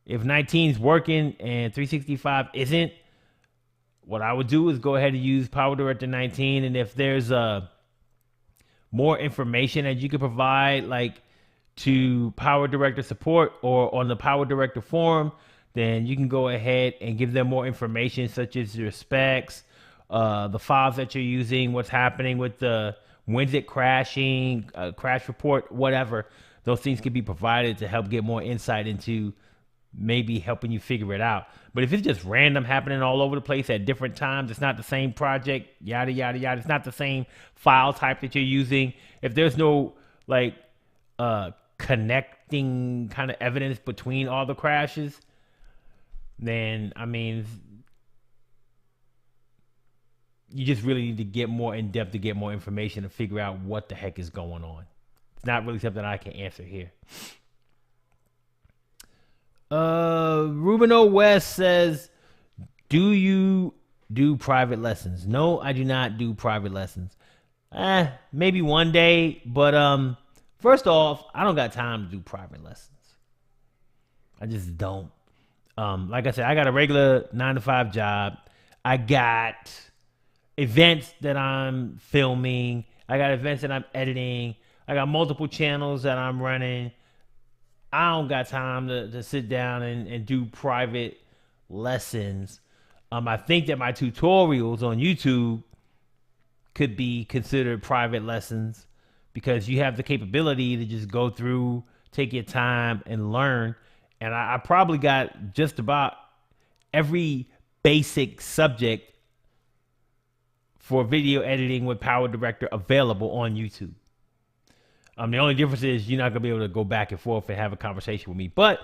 if 19 is working and 365 isn't, what I would do is go ahead and use PowerDirector 19, and if there's more information that you can provide, like to PowerDirector support or on the PowerDirector forum, then you can go ahead and give them more information, such as your specs, the files that you're using, what's happening with when's it crashing, crash report, whatever. Those things can be provided to help get more insight into maybe helping you figure it out. But if it's just random happening all over the place at different times, it's not the same project, yada, yada, yada. It's not the same file type that you're using. If there's no connecting kind of evidence between all the crashes, then, I mean, you just really need to get more in depth to get more information to figure out what the heck is going on. It's not really something I can answer here. Ruben O. West says, do you do private lessons? No, I do not do private lessons. Maybe one day, but first off, I don't got time to do private lessons. I just don't. Like I said, I got a regular 9-to-5 job. I got events that I'm filming. I got events that I'm editing. I got multiple channels that I'm running. I don't got time to sit down and do private lessons. I think that my tutorials on YouTube could be considered private lessons because you have the capability to just go through, take your time, and learn. And I probably got just about every basic subject for video editing with PowerDirector available on YouTube. The only difference is you're not going to be able to go back and forth and have a conversation with me. But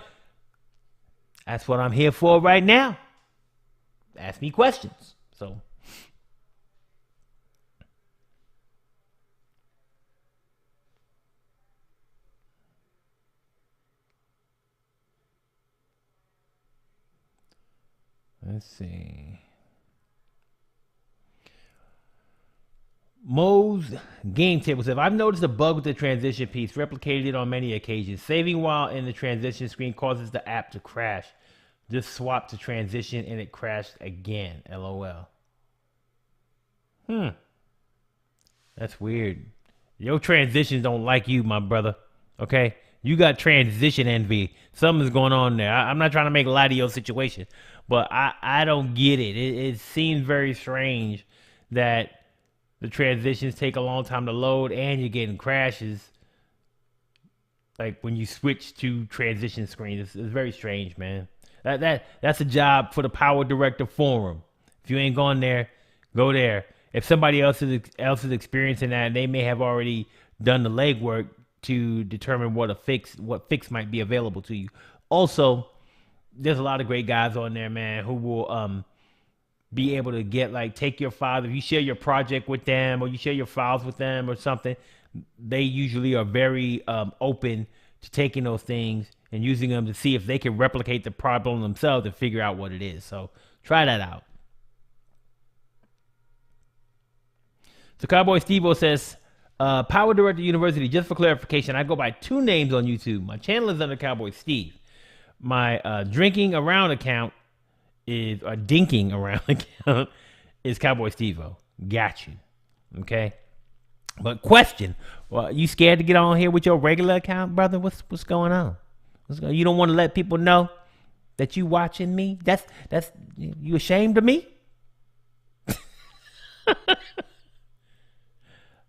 that's what I'm here for right now. Ask me questions. So let's see. Mo's game table says, I've noticed a bug with the transition piece, replicated it on many occasions. Saving while in the transition screen causes the app to crash. Just swap to transition and it crashed again. LOL. That's weird. Your transitions don't like you, my brother. Okay? You got transition envy. Something's going on there. I'm not trying to make light of your situation, but I don't get it. It seems very strange that the transitions take a long time to load and you're getting crashes. Like when you switch to transition screens, it's very strange, man. That's a job for the PowerDirector forum. If you ain't gone there, go there. If somebody else is experiencing that, they may have already done the legwork to determine what fix might be available to you. Also, there's a lot of great guys on there, man, who will be able to take your files. If you share your project with them or you share your files with them or something, they usually are very open to taking those things and using them to see if they can replicate the problem themselves and figure out what it is. So try that out. So Cowboy Steve-O says, PowerDirector University, just for clarification, I go by 2 names on YouTube. My channel is under Cowboy Steve. My drinking around account is, or dinking around account is Cowboy Steve-O. Got you. Okay? But question, well, you scared to get on here with your regular account, brother? What's going on? You don't want to let people know that you watching me? That's you ashamed of me?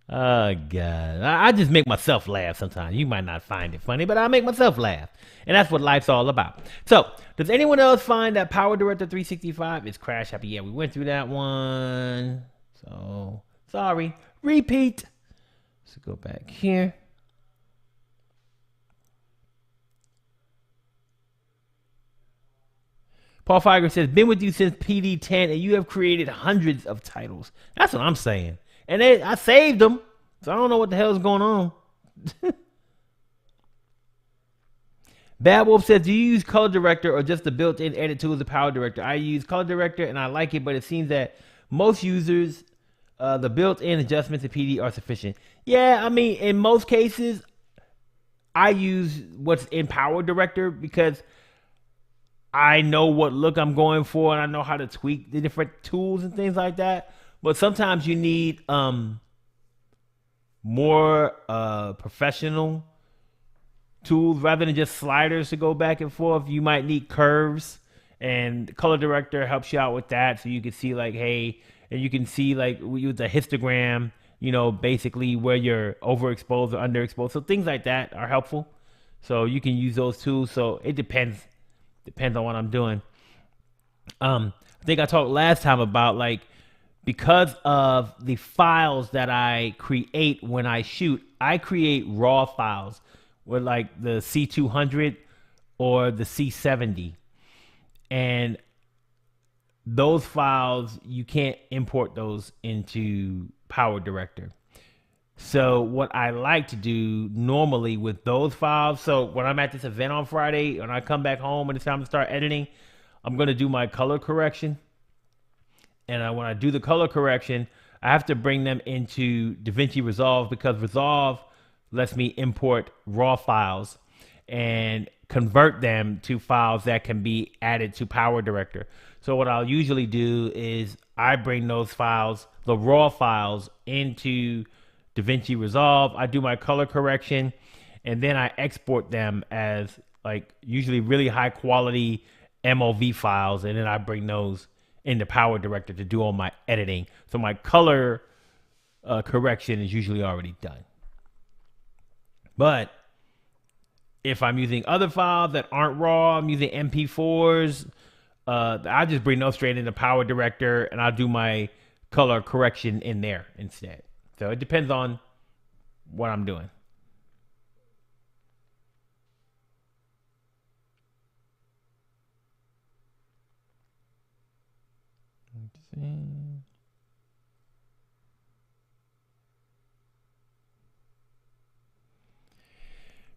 Oh, God. I just make myself laugh sometimes. You might not find it funny, but I make myself laugh. And that's what life's all about. So, does anyone else find that PowerDirector 365 is crash happy? Yeah, we went through that one. So, sorry. Repeat. Let's go back here. Paul Feiger says, been with you since PD10 and you have created hundreds of titles. That's what I'm saying. And I saved them, so I don't know what the hell is going on. Bad Wolf says, do you use PowerDirector or just the built-in edit tool of the PowerDirector? I use PowerDirector and I like it, but it seems that most users, the built-in adjustments in PD are sufficient. Yeah, I mean, in most cases, I use what's in PowerDirector because I know what look I'm going for and I know how to tweak the different tools and things like that. But sometimes you need more professional tools rather than just sliders to go back and forth. You might need curves, and PowerDirector helps you out with that. So you can see hey, and you can see with the histogram, basically where you're overexposed or underexposed. So things like that are helpful. So you can use those tools. So it depends on what I'm doing. I think I talked last time about because of the files that I create when I shoot, I create raw files with the C200 or the C70. And those files, you can't import those into PowerDirector. So what I like to do normally with those files, so when I'm at this event on Friday and I come back home and it's time to start editing, I'm going to do my color correction. And when I do the color correction, I have to bring them into DaVinci Resolve because Resolve lets me import raw files and convert them to files that can be added to PowerDirector. So what I'll usually do is I bring those files, the raw files, into DaVinci Resolve. I do my color correction, and then I export them as usually really high quality MOV files, and then I bring those into PowerDirector to do all my editing. So my color correction is usually already done. But if I'm using other files that aren't raw, I'm using MP4s, I just bring those straight into PowerDirector and I'll do my color correction in there instead. So it depends on what I'm doing.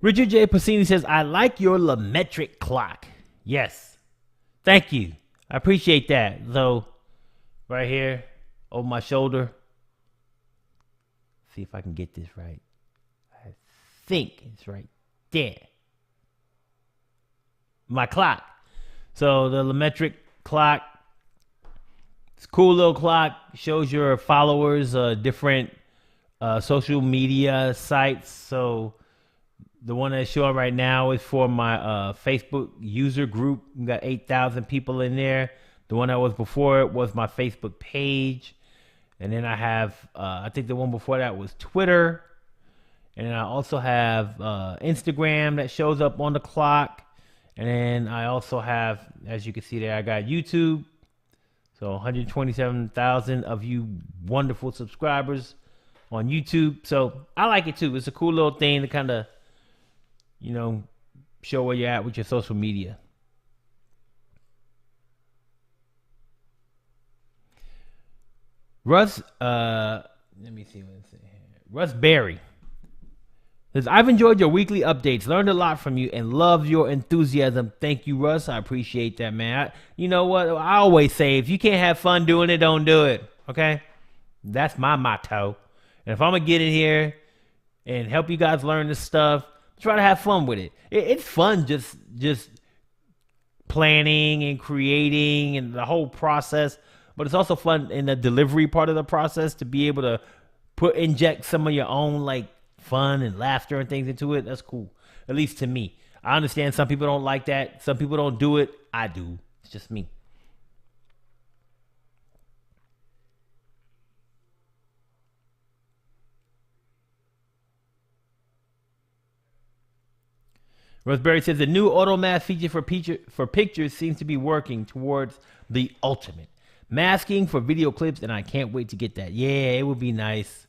Richard J. Passini says, I like your LaMetric clock. Yes. Thank you. I appreciate that. So, right here, over my shoulder, see if I can get this right. I think it's right there. My clock. So the Lemetric clock, it's a cool little clock. Shows your followers different social media sites. So the one that's showing right now is for my Facebook user group. We got 8,000 people in there. The one that was before it was my Facebook page. And then I have, I think the one before that was Twitter. And then I also have Instagram that shows up on the clock. And then I also have, as you can see there, I got YouTube. So 127,000 of you wonderful subscribers on YouTube. So I like it too. It's a cool little thing to kind of, you know, show where you're at with your social media. Russ, let me see what it's saying here. Russ Berry says, I've enjoyed your weekly updates, learned a lot from you, and love your enthusiasm. Thank you, Russ. I appreciate that, man. You know what? I always say, if you can't have fun doing it, don't do it. Okay? That's my motto. And if I'm going to get in here and help you guys learn this stuff, try to have fun with it. It's fun just planning and creating and the whole process. But it's also fun in the delivery part of the process to be able to inject some of your own like fun and laughter and things into it. That's cool. At least to me. I understand some people don't like that. Some people don't do it. I do. It's just me. Roseberry says the new auto mask feature for pictures seems to be working towards the ultimate. Masking for video clips, and I can't wait to get that. Yeah, it would be nice.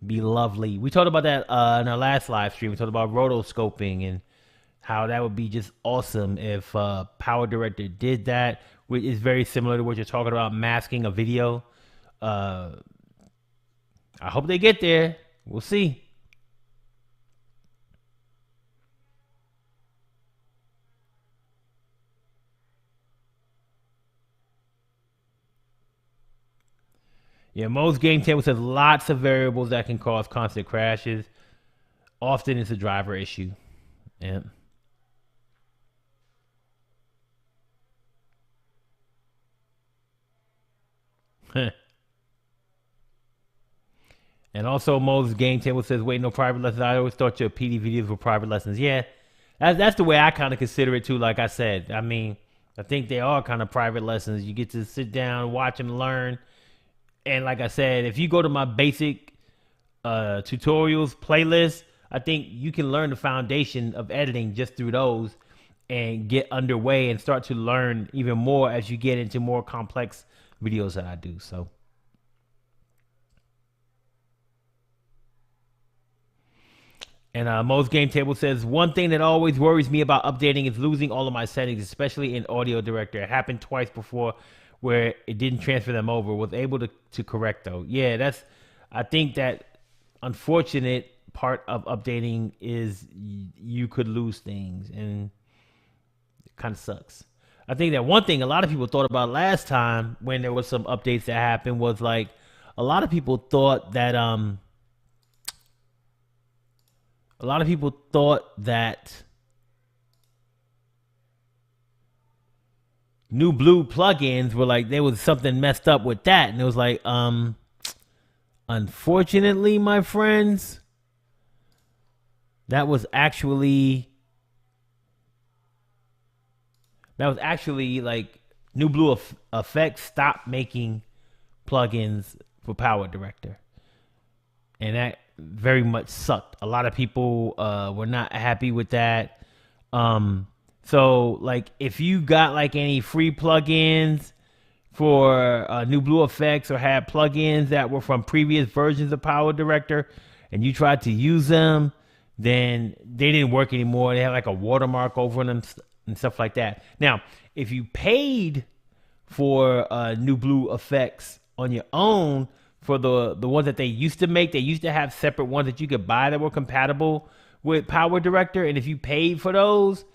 Be lovely. We talked about that in our last live stream. We talked about rotoscoping and how that would be just awesome if PowerDirector did that, which is very similar to what you're talking about, masking a video. I hope they get there. We'll see. Yeah, most game tables have lots of variables that can cause constant crashes. Often it's a driver issue. Yeah. And also, most game table says, wait, no private lessons. I always thought your PD videos were private lessons. Yeah, that's the way I kind of consider it too. Like I said, I mean, I think they are kind of private lessons. You get to sit down, watch and learn. And like I said, if you go to my basic tutorials playlist, I think you can learn the foundation of editing just through those and get underway and start to learn even more as you get into more complex videos that I do. So. And Mo's Game Table says, one thing that always worries me about updating is losing all of my settings, especially in PowerDirector. It happened twice before where it didn't transfer them over. Was able to correct though. Yeah, I think that unfortunate part of updating is you could lose things, and it kind of sucks. I think that one thing a lot of people thought about last time when there was some updates that happened was like a lot of people thought that New Blue plugins were like, there was something messed up with that. And it was like, unfortunately, my friends, that was actually like New Blue Effects stopped making plugins for PowerDirector. And that very much sucked. A lot of people were not happy with that. So, like, if you got, like, any free plugins for New Blue Effects or had plugins that were from previous versions of PowerDirector and you tried to use them, then they didn't work anymore. They had, like, a watermark over them and stuff like that. Now, if you paid for New Blue Effects on your own for the ones that they used to make, they used to have separate ones that you could buy that were compatible with PowerDirector. And if you paid for those,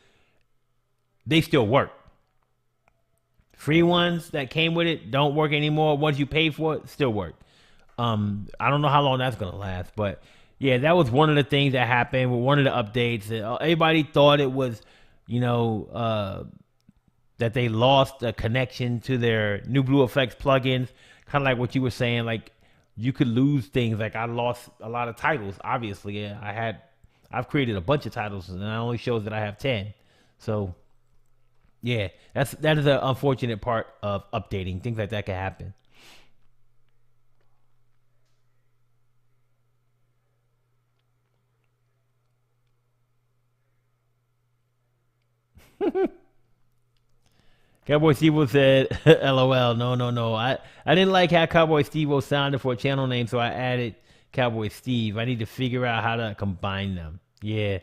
they still work. Free ones that came with it don't work anymore. Ones you pay for it still work. I don't know how long that's gonna last, but yeah, that was one of the things that happened with one of the updates. Everybody thought it was, that they lost a connection to their New Blue Effects plugins. Kind of like what you were saying, like you could lose things. Like I lost a lot of titles. Obviously, I've created a bunch of titles, and it only shows that I have 10. So yeah, that is an unfortunate part of updating. Things like that can happen. Cowboy Steve said, "LOL, no. I didn't like how Cowboy Steve sounded for a channel name, so I added Cowboy Steve. I need to figure out how to combine them. Yeah,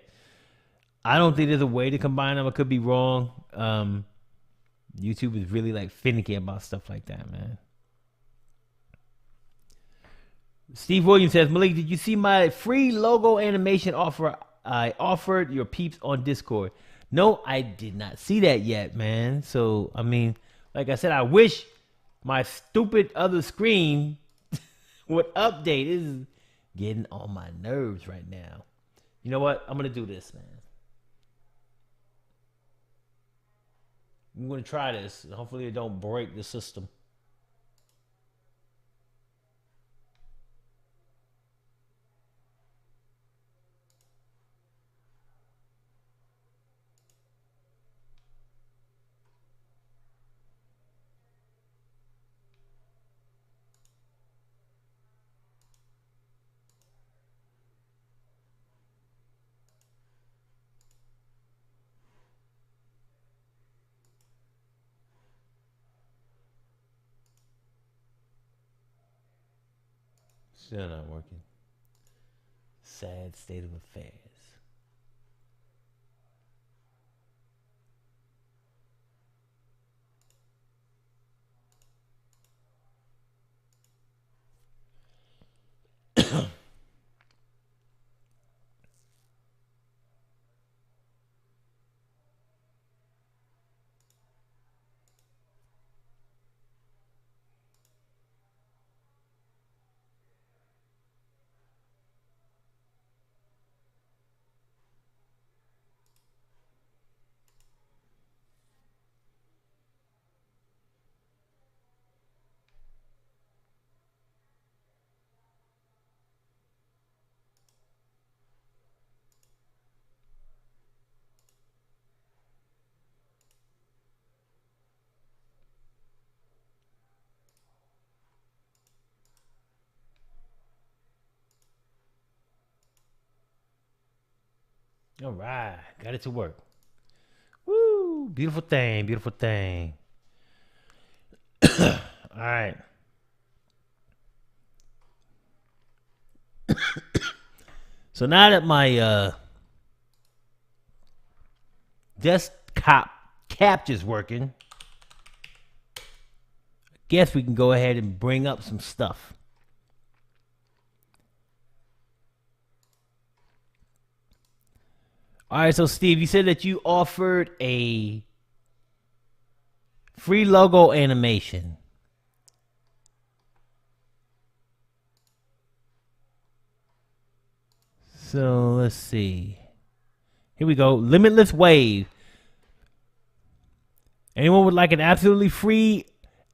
I don't think there's a way to combine them. I could be wrong. YouTube is really like finicky about stuff like that, man." Steve Williams says, "Malik, did you see my free logo animation offer I offered your peeps on Discord?" No, I did not see that yet, man. So, I mean, like I said, I wish my stupid other screen would update. This is getting on my nerves right now. You know what? I'm going to do this, man. I'm going to try this. Hopefully it don't break the system. Still not working. Sad state of affairs. All right, got it to work. Woo, beautiful thing, beautiful thing. All right. So now that my desktop capture's working, I guess we can go ahead and bring up some stuff. All right, so Steve, you said that you offered a free logo animation. So let's see. Here we go. Limitless Wave. Anyone would like an absolutely free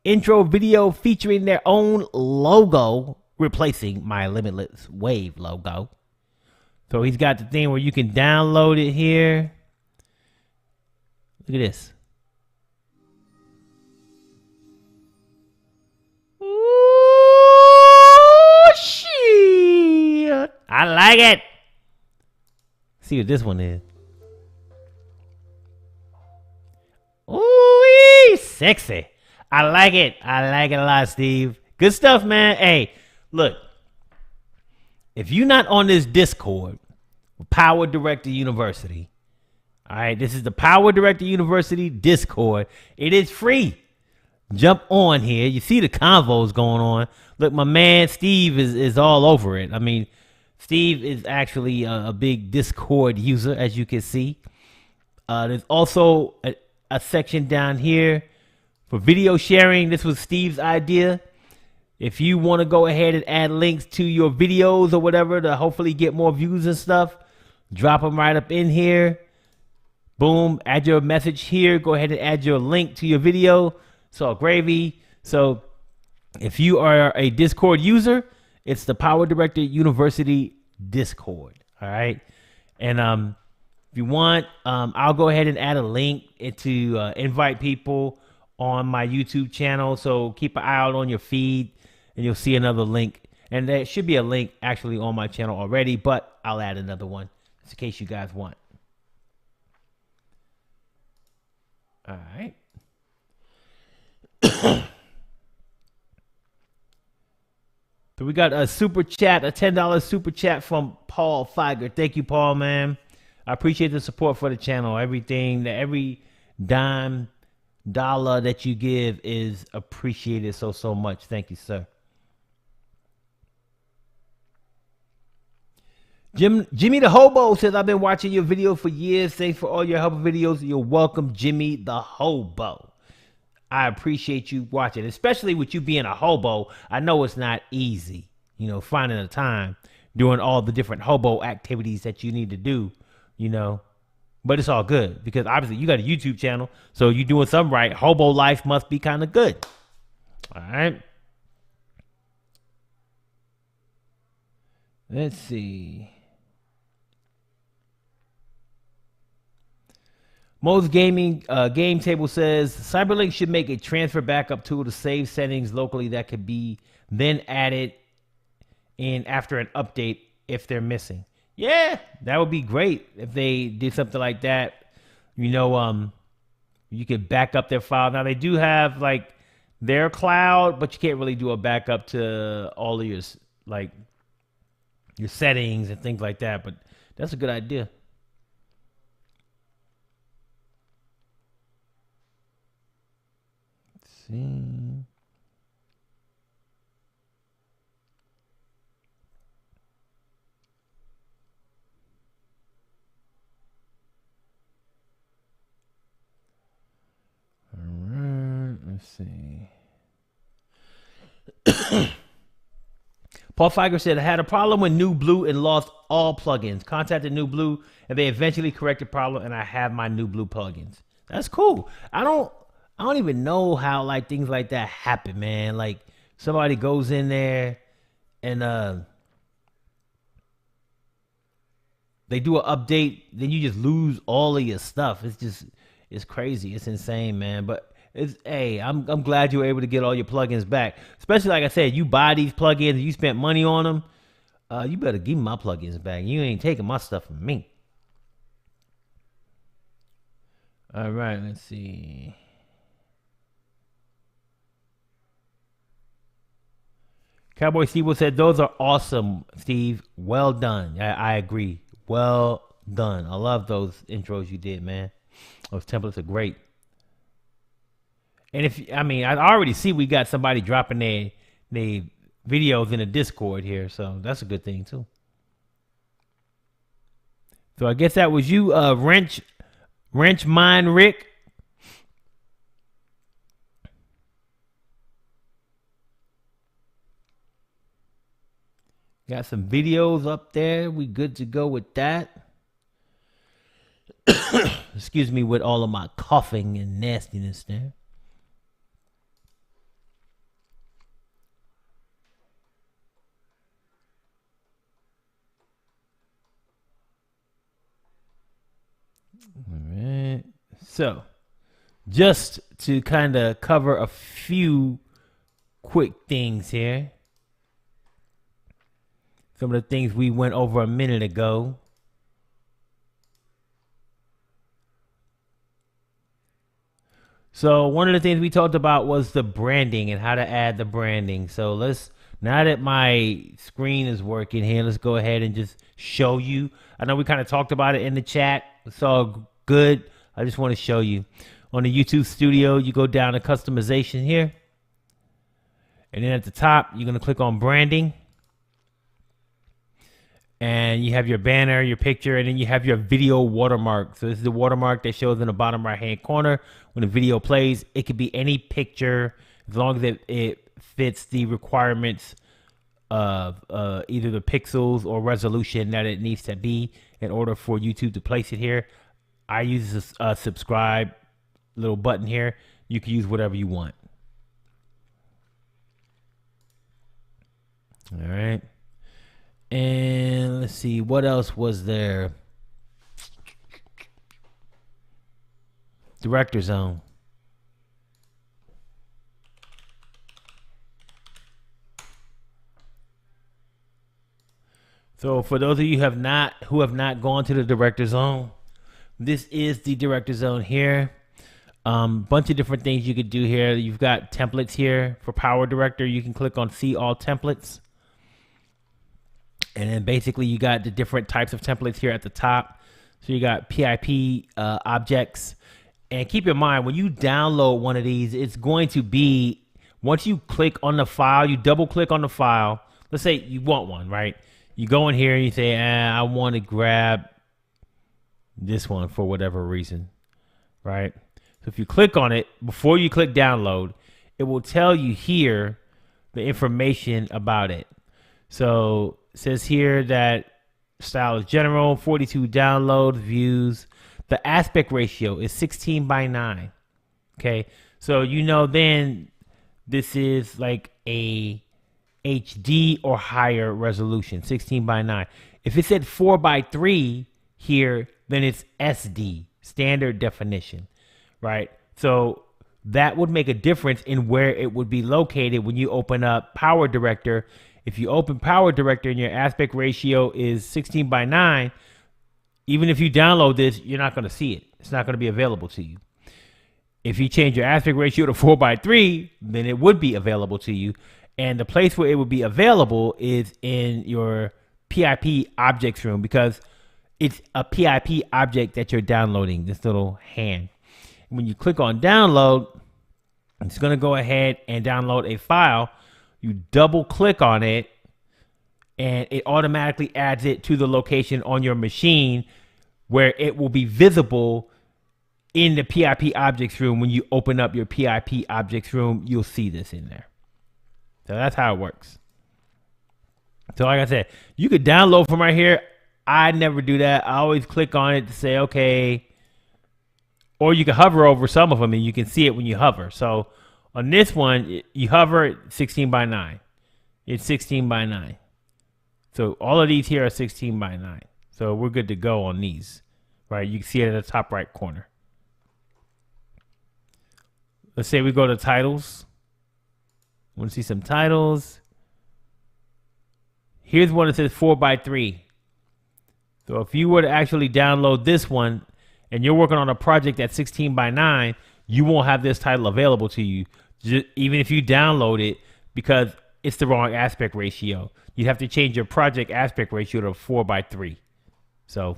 intro video featuring their own logo, replacing my Limitless Wave logo. So he's got the thing where you can download it here. Look at this. Ooh, shit. I like it. See what this one is. Ooh, sexy. I like it. I like it a lot, Steve. Good stuff, man. Hey, look. If you're not on this Discord, PowerDirector University, all right, this is the PowerDirector University Discord. It is free. Jump on here. You see the convos going on. Look, my man Steve is all over it. I mean, Steve is actually a big Discord user, as you can see. There's also a section down here for video sharing. This was Steve's idea. If you want to go ahead and add links to your videos or whatever to hopefully get more views and stuff, drop them right up in here. Boom, add your message here. Go ahead and add your link to your video. It's all gravy. So if you are a Discord user, it's the PowerDirector University Discord. All right. And if you want, I'll go ahead and add a link to invite people on my YouTube channel. So keep an eye out on your feed and you'll see another link. And there should be a link actually on my channel already, but I'll add another one just in case you guys want. All right. So we got a super chat, a $10 super chat from Paul Feiger. Thank you, Paul, man. I appreciate the support for the channel. Everything, every dime, dollar that you give is appreciated so much. Thank you, sir. Jimmy the Hobo says, I've been watching your video for years. Thanks for all your help videos. You're welcome, Jimmy the Hobo. I appreciate you watching, especially with you being a hobo. I know it's not easy, you know, finding a time, doing all the different hobo activities that you need to do, you know, but it's all good because obviously you got a YouTube channel. So you're doing something right. Hobo life must be kind of good. All right. Let's see. Mo's Gaming Game Table says Cyberlink should make a transfer backup tool to save settings locally that could be then added in after an update if they're missing. Yeah, that would be great if they did something like that. You know, you could back up their file. Now they do have like their cloud, but you can't really do a backup to all of your like your settings and things like that. But that's a good idea. See. All right, let's see. Paul Feiger said, I had a problem with New Blue and lost all plugins. Contacted New Blue and they eventually corrected the problem and I have my New Blue plugins. That's cool. I don't even know how like things like that happen, man. Like somebody goes in there and they do an update, then you just lose all of your stuff. It's crazy. It's insane, man. But hey, I'm glad you were able to get all your plugins back. Especially like I said, you buy these plugins, you spent money on them. You better give me my plugins back. You ain't taking my stuff from me. All right, let's see. Cowboy Steve said, those are awesome, Steve. Well done. I agree. Well done. I love those intros you did, man. Those templates are great. And I already see we got somebody dropping their videos in the Discord here, so that's a good thing too. So I guess that was you, Wrench Mine Rick. Got some videos up there. We good to go with that. Excuse me with all of my coughing and nastiness there. All right. So, just to kind of cover a few quick things here. Some of the things we went over a minute ago. So one of the things we talked about was the branding and how to add the branding. So now that my screen is working here, let's go ahead and just show you. I know we kind of talked about it in the chat. It's all good. I just want to show you. On the YouTube studio, you go down to customization here. And then at the top, you're going to click on branding. And you have your banner, your picture, and then you have your video watermark. So this is the watermark that shows in the bottom right-hand corner. When the video plays, it could be any picture as long as it fits the requirements of either the pixels or resolution that it needs to be in order for YouTube to place it here. I use a subscribe little button here. You can use whatever you want. All right. And let's see, what else was there? Director zone. So for those of you who have not gone to the director zone, this is the director zone here. Bunch of different things you could do here. You've got templates here for PowerDirector. You can click on see all templates. And then basically you got the different types of templates here at the top. So you got PIP objects. And keep in mind, when you download one of these, it's going to be, once you click on the file, you double click on the file. Let's say you want one, right? You go in here and you say, I want to grab this one for whatever reason, right? So if you click on it, before you click download, it will tell you here the information about it. So it says here that style is general, 42 download views. The aspect ratio is 16:9. Okay. So, then this is like a HD or higher resolution, 16:9. If it said 4:3 here, then it's SD, standard definition, right? So that would make a difference in where it would be located when you open up PowerDirector. If you open PowerDirector and your aspect ratio is 16:9, even if you download this, you're not going to see it. It's not going to be available to you. If you change your aspect ratio to 4:3, then it would be available to you. And the place where it would be available is in your PIP objects room, because it's a PIP object that you're downloading, this little hand. When you click on download, it's going to go ahead and download a file. You double click on it and it automatically adds it to the location on your machine where it will be visible in the PIP objects room. When you open up your PIP objects room, you'll see this in there. So that's how it works. So like I said, you could download from right here. I never do that. I always click on it to say, okay. Or you can hover over some of them and you can see it when you hover. So on this one, you hover 16:9. It's 16:9. So all of these here are 16:9. So we're good to go on these, right? You can see it in the top right corner. Let's say we go to titles. Want to see some titles? Here's one that says 4:3. So if you were to actually download this one and you're working on a project at 16:9, you won't have this title available to you, even if you download it, because it's the wrong aspect ratio. You'd have to change your project aspect ratio to 4:3. So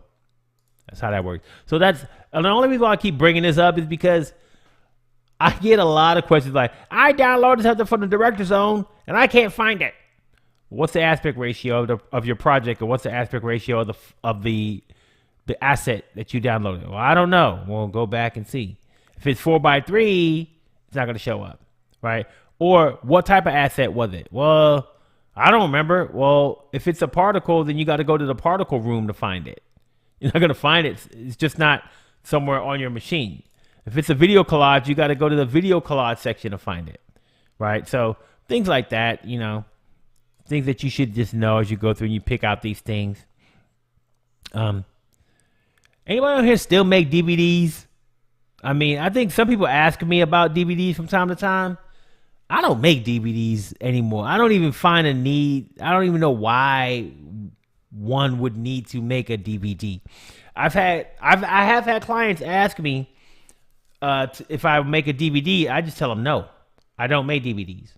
that's how that works. So and the only reason why I keep bringing this up is because I get a lot of questions like, I downloaded something from the director zone and I can't find it. What's the aspect ratio of your project, or what's the aspect ratio of the asset that you downloaded? Well, I don't know. We'll go back and see. If it's 4:3, it's not going to show up, right? Or what type of asset was it? Well, I don't remember. Well, if it's a particle, then you got to go to the particle room to find it. You're not going to find it. It's just not somewhere on your machine. If it's a video collage, you got to go to the video collage section to find it, right? So things like that, things that you should just know as you go through and you pick out these things. Anybody on here still make DVDs? I mean, I think some people ask me about DVDs from time to time. I don't make DVDs anymore. I don't even find a need. I don't even know why one would need to make a DVD. I have had clients ask me if I make a DVD. I just tell them no, I don't make DVDs,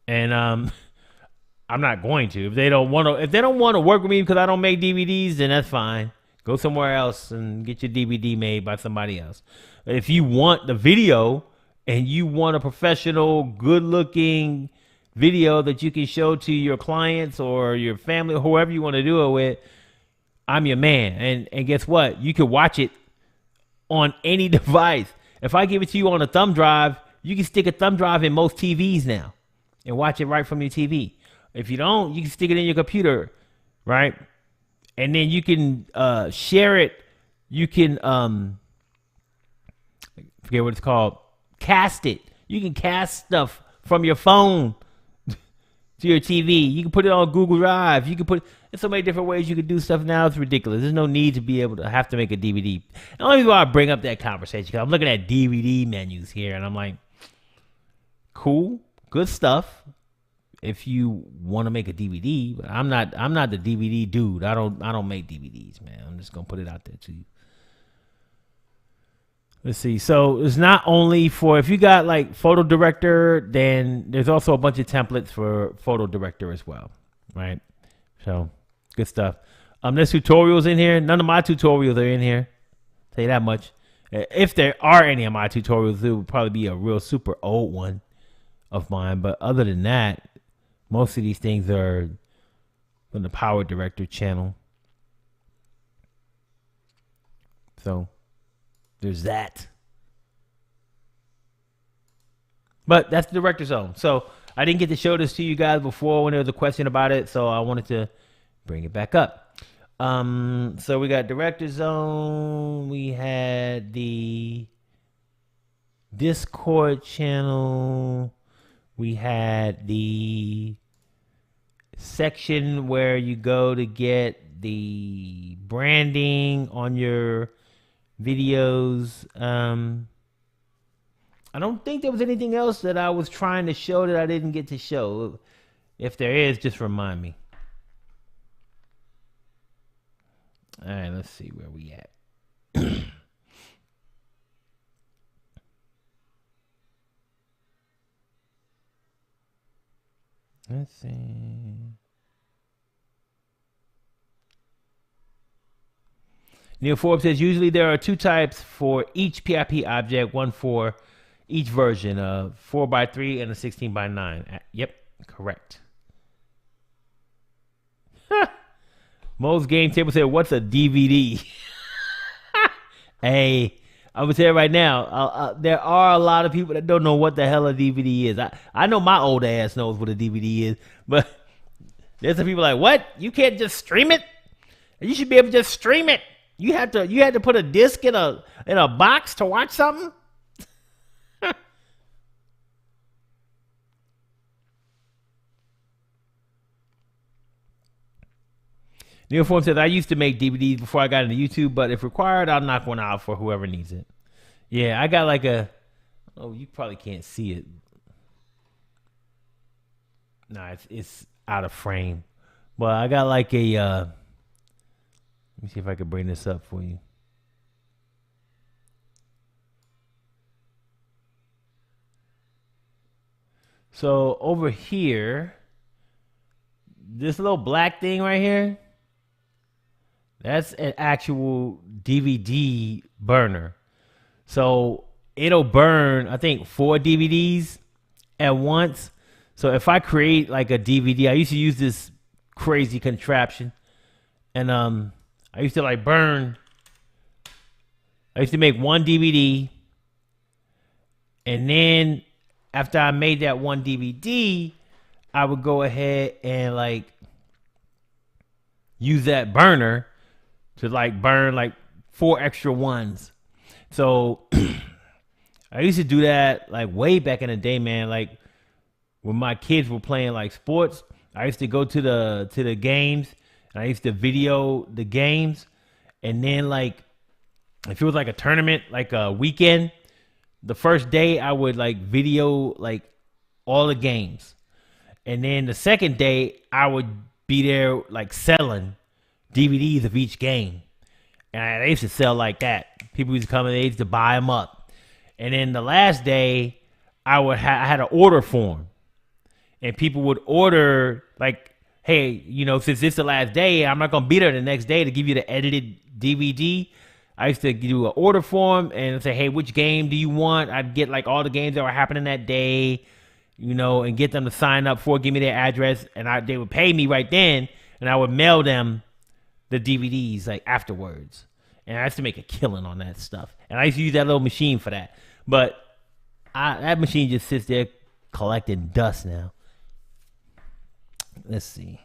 and I'm not going to. If they don't want to work with me because I don't make DVDs, then that's fine. Go somewhere else and get your DVD made by somebody else. If you want the video and you want a professional, good-looking video that you can show to your clients or your family or whoever you want to do it with, I'm your man. And guess what? You can watch it on any device. If I give it to you on a thumb drive, You can stick a thumb drive in most TVs now and watch it right from your TV. If you don't, you can stick it in your computer, right? And then you can share it. You can forget what it's called. Cast it. You can cast stuff from your phone to your TV. You can put it on Google Drive. You can put. There's so many different ways you can do stuff now. It's ridiculous. There's no need to be able to have to make a DVD. The only reason why I bring up that conversation because I'm looking at DVD menus here, and I'm like, cool, good stuff. If you want to make a DVD, but I'm not the DVD dude. I don't make DVDs, man. I'm just gonna put it out there to you. Let's see. So it's not only for if you got like PhotoDirector, then there's also a bunch of templates for PhotoDirector as well, right? So good stuff. There's tutorials in here. None of my tutorials are in here. Tell you that much. If there are any of my tutorials, it would probably be a real super old one of mine. But other than that, most of these things are from the PowerDirector channel. So there's that. But that's the Director Zone. So I didn't get to show this to you guys before when there was a question about it. So I wanted to bring it back up. So we got Director Zone. We had the Discord channel. We had the section where you go to get the branding on your videos. I don't think there was anything else that I was trying to show that I didn't get to show. If there is, just remind me. All right, let's see where we at. Let's see. Neil Forbes says usually there are two types for each PIP object, one for each version, a 4x3 and a 16x9. Yep, correct. Mo's Game Table said, "What's a DVD?" Hey, I would tell you right now, there are a lot of people that don't know what the hell a DVD is. I know my old ass knows what a DVD is, but there's some people like, what? You can't just stream it? You should be able to just stream it. You had to put a disc in a box to watch something? Neil Form says, I used to make DVDs before I got into YouTube, but if required, I'll knock one out for whoever needs it. Yeah, I got like oh, you probably can't see it. Nah, it's out of frame. But I got like a, let me see if I can bring this up for you. So over here, this little black thing right here, that's an actual DVD burner. So it'll burn, I think, 4 DVDs at once. So if I create like a DVD, I used to use this crazy contraption. And I used to like burn. I used to make one DVD. And then after I made that one DVD, I would go ahead and like use that burner to like burn like 4 extra ones. So I used to do that like way back in the day, man. Like when my kids were playing like sports, I used to go to the games and I used to video the games. And then like if it was like a tournament, like a weekend, the first day I would like video like all the games. And then the second day I would be there like selling DVDs of each game. And I used to sell like that. People used to come and they used to buy them up. And then the last day, I had an order form. And people would order like, hey, you know, since it's the last day, I'm not going to be there the next day to give you the edited DVD. I used to do an order form and say, hey, which game do you want? I'd get like all the games that were happening that day, you know, and get them to sign up for, give me their address. And they would pay me right then. And I would mail them the DVDs like afterwards. And I used to make a killing on that stuff. And I used to use that little machine for that. But that machine just sits there collecting dust now. Let's see.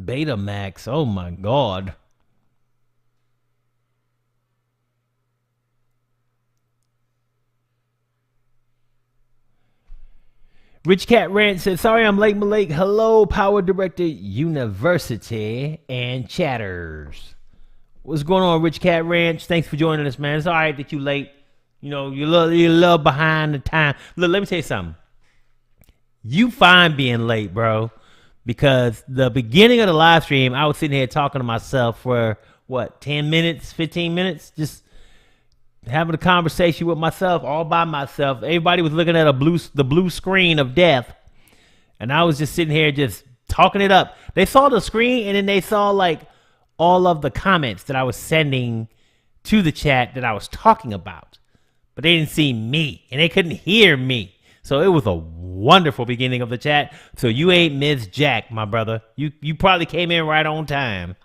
Betamax. Oh my God. Rich Cat Rant says, sorry I'm late, Malik. Hello, PowerDirector University and chatters. What's going on, Rich Cat Ranch? Thanks for joining us, man. It's all right that you late. You know, you're a little behind the time. Look, let me tell you something. You fine being late, bro. Because the beginning of the live stream, I was sitting here talking to myself for, 10 minutes, 15 minutes? Just having a conversation with myself, all by myself. Everybody was looking at the blue screen of death. And I was just sitting here just talking it up. They saw the screen, and then they saw, like, all of the comments that I was sending to the chat that I was talking about. But they didn't see me, and they couldn't hear me. So it was a wonderful beginning of the chat. So you ain't missed Jack, my brother. You probably came in right on time.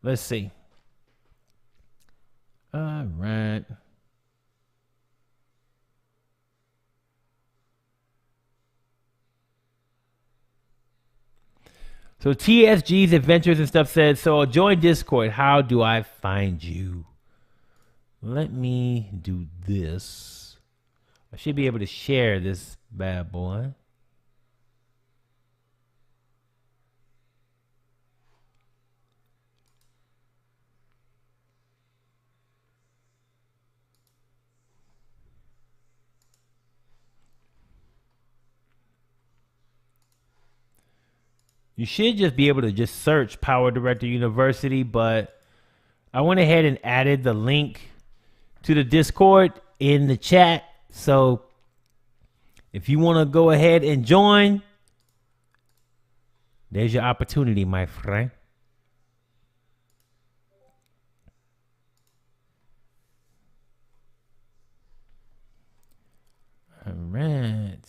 Let's see. All right. So TSG's Adventures and stuff says, so join Discord. How do I find you? Let me do this. I should be able to share this bad boy. You should just be able to just search PowerDirector University, but I went ahead and added the link to the Discord in the chat. So if you want to go ahead and join, there's your opportunity, my friend. All right.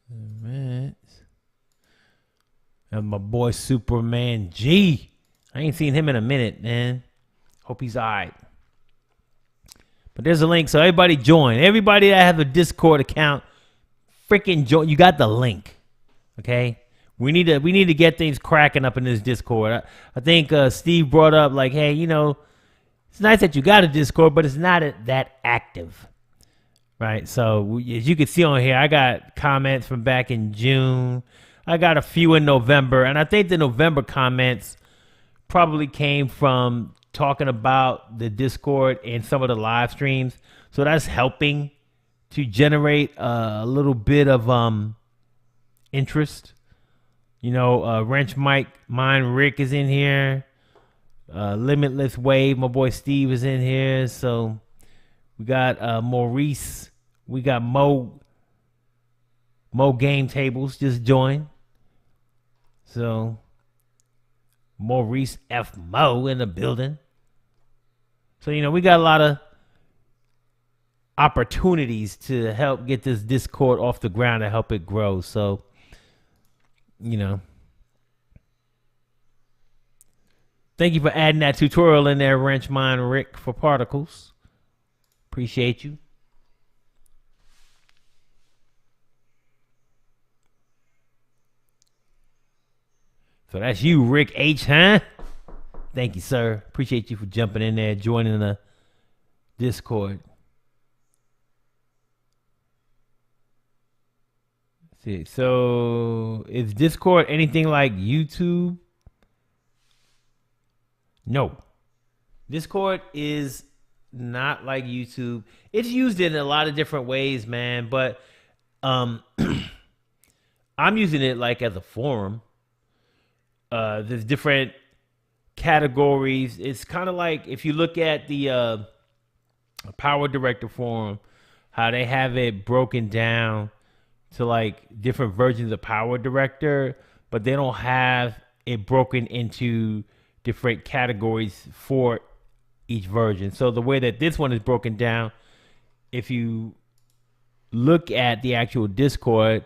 All right. And my boy Superman G. I ain't seen him in a minute, man. Hope he's all right. But there's a link, so everybody join. Everybody that has a Discord account, freaking join. You got the link, okay? We need to get things cracking up in this Discord. I think Steve brought up like, hey, you know, it's nice that you got a Discord, but it's not that active. Right, so as you can see on here, I got comments from back in June. I got a few in November, and I think the November comments probably came from talking about the Discord and some of the live streams. So that's helping to generate a little bit of interest. You know, Wrench Mike, mine Rick is in here. Limitless Wave, my boy Steve is in here. So we got Maurice. We got Mo Game Tables just joined. So Maurice F. Mo in the building. So, you know, we got a lot of opportunities to help get this Discord off the ground and help it grow. So, you know, thank you for adding that tutorial in there, Wrench Mine Rick, for particles. Appreciate you. So that's you, Rick H, huh? Thank you, sir. Appreciate you for jumping in there, joining the Discord. Let's see. So is Discord anything like YouTube? No. Discord is not like YouTube. It's used in a lot of different ways, man, but I'm using it like as a forum. There's different categories. It's kind of like if you look at the PowerDirector forum, how they have it broken down to like different versions of PowerDirector, but they don't have it broken into different categories for each version. So the way that this one is broken down if you look at the actual Discord,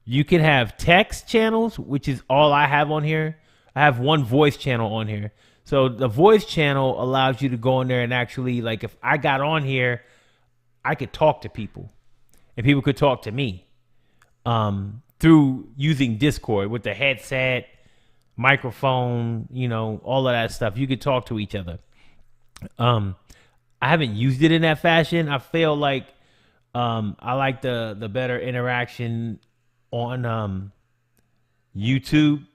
you can have text channels, which is all I have on here. I have one voice channel on here. So the voice channel allows you to go in there and actually, like, if I got on here, I could talk to people and people could talk to me through using Discord with the headset, microphone, you know, all of that stuff. You could talk to each other. I haven't used it in that fashion. I feel like I like the better interaction on YouTube,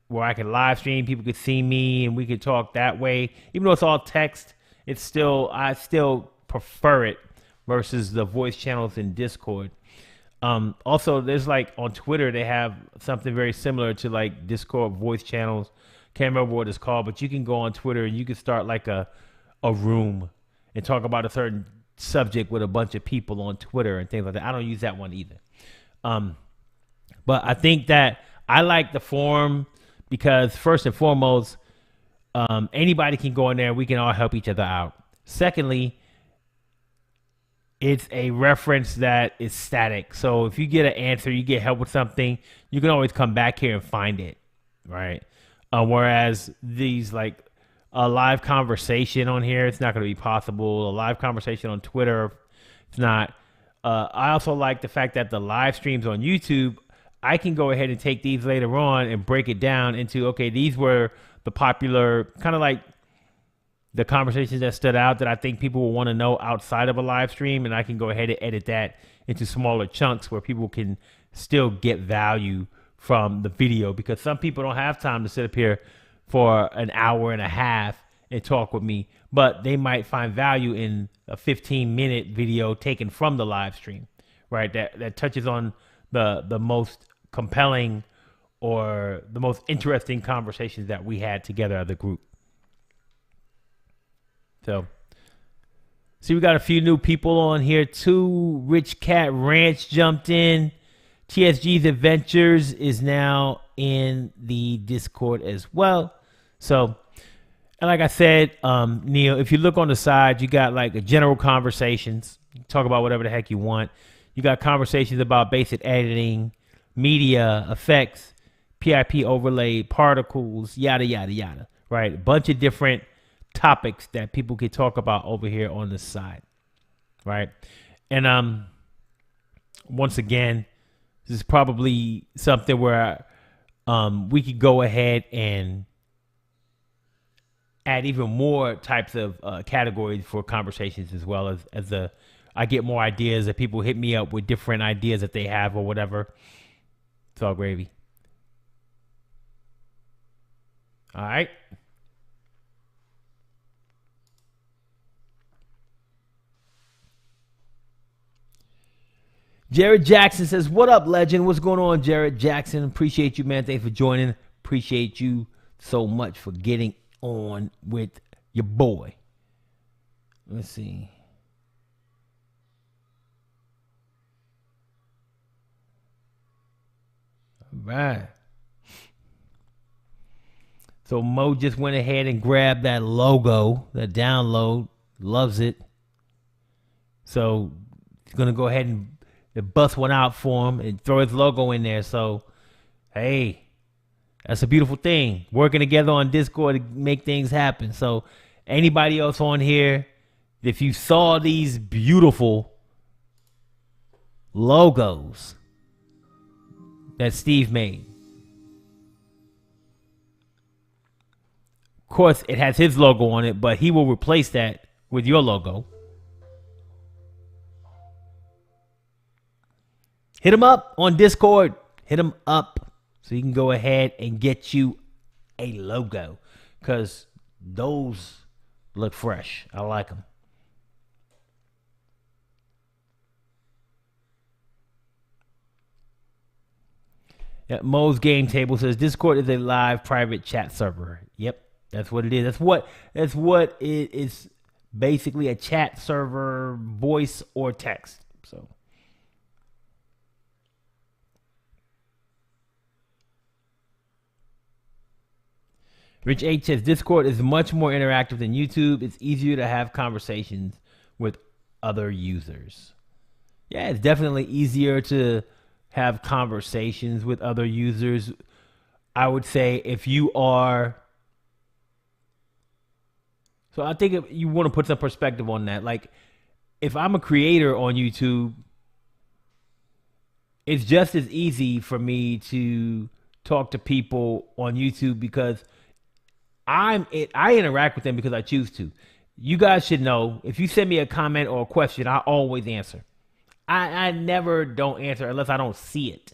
where I can live stream, people could see me and we could talk that way. Even though it's all text, I still prefer it versus the voice channels in Discord. Also, there's like on Twitter, they have something very similar to like Discord voice channels. Can't remember what it's called, but you can go on Twitter and you can start like a room and talk about a certain subject with a bunch of people on Twitter and things like that. I don't use that one either. But I think that I like the forum because first and foremost, anybody can go in there. We can all help each other out. Secondly, it's a reference that is static. So if you get an answer, you get help with something, you can always come back here and find it, right? Whereas these like a live conversation on here, it's not going to be possible. A live conversation on Twitter, it's not. I also like the fact that the live streams on YouTube, I can go ahead and take these later on and break it down into, okay, these were the popular kind of like the conversations that stood out that I think people will want to know outside of a live stream. And I can go ahead and edit that into smaller chunks where people can still get value from the video, because some people don't have time to sit up here for an hour and a half and talk with me, but they might find value in a 15-minute video taken from the live stream, right? That touches on the most compelling or the most interesting conversations that we had together as a group. So, see, we got a few new people on here too. Rich Cat Ranch jumped in. TSG's Adventures is now in the Discord as well. So, and like I said, Neil, if you look on the side, you got like a general conversations. You talk about whatever the heck you want. You got conversations about basic editing, media, effects, PIP overlay, particles, yada, yada, yada, right? A bunch of different topics that people can talk about over here on the side, right? And once again, this is probably something where we could go ahead and add even more types of categories for conversations, as well as I get more ideas that people hit me up with different ideas that they have or whatever. It's all gravy. All right. Jared Jackson says, what up, legend? What's going on, Jared Jackson? Appreciate you, man. Thanks for joining. Appreciate you so much for getting on with your boy. Let's see. All right. So Mo just went ahead and grabbed that logo, that download, loves it. So he's going to go ahead and bust one out for him and throw his logo in there. So, hey, that's a beautiful thing. Working together on Discord to make things happen. So anybody else on here, if you saw these beautiful logos that Steve made, of course, it has his logo on it, but he will replace that with your logo. Hit him up on Discord. Hit him up so you can go ahead and get you a logo, because those look fresh. I like them. Yeah, Mo's Game Table says Discord is a live private chat server. Yep, that's what it is. That's what it is. Basically, a chat server, voice or text. So. Rich H says Discord is much more interactive than YouTube. It's easier to have conversations with other users. Yeah, it's definitely easier to have conversations with other users. I would say if you are, so I think if you want to put some perspective on that. Like, if I'm a creator on YouTube, it's just as easy for me to talk to people on YouTube because I interact with them because I choose to. You guys should know if you send me a comment or a question, I always answer. I never don't answer unless I don't see it.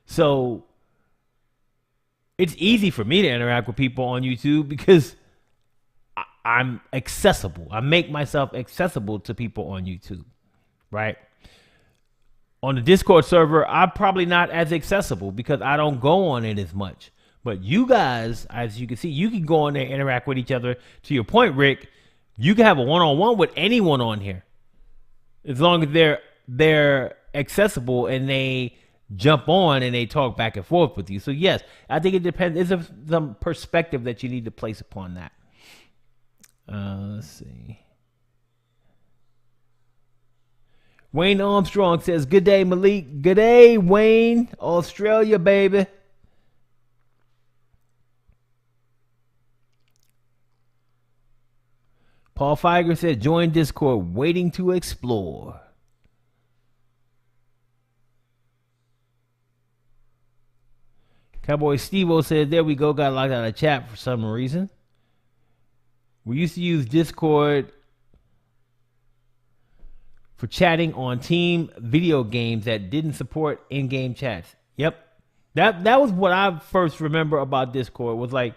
So it's easy for me to interact with people on YouTube because I'm accessible. I make myself accessible to people on YouTube, right? On the Discord server, I'm probably not as accessible because I don't go on it as much. But you guys, as you can see, you can go on there and interact with each other. To your point, Rick, you can have a one-on-one with anyone on here. As long as they're accessible and they jump on and they talk back and forth with you. So yes, I think it depends. There's some perspective that you need to place upon that. Let's see. Wayne Armstrong says, good day, Malik. Good day, Wayne. Australia, baby. Paul Feiger said, join Discord, waiting to explore. Cowboy Steve-O said, there we go, got locked out of chat for some reason. We used to use Discord for chatting on team video games that didn't support in-game chats. Yep. That was what I first remember about Discord, was like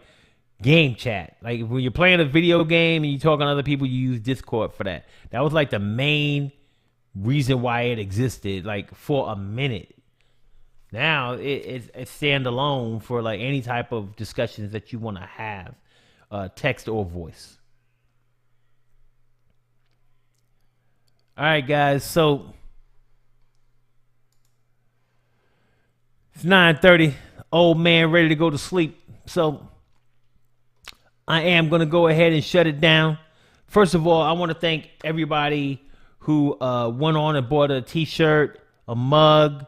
game chat. Like when you're playing a video game and you're talking to other people, you use Discord for that. That was like the main reason why it existed, like for a minute. Now it's standalone for like any type of discussions that you want to have, text or voice. All right, guys. So it's 9:30. Old man ready to go to sleep. So I am going to go ahead and shut it down. First of all, I want to thank everybody who went on and bought a t-shirt, a mug,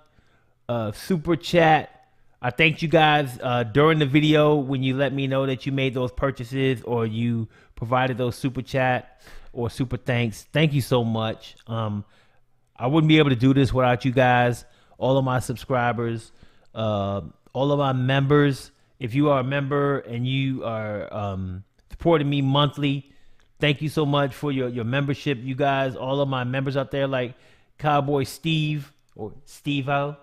super chat. I thanked you guys during the video when you let me know that you made those purchases or you provided those super chat or super thanks. Thank you so much. I wouldn't be able to do this without you guys, all of my subscribers, all of my members. If you are a member and you are supporting me monthly, thank you so much for your membership. You guys, all of my members out there like Cowboy Steve or Steve-O.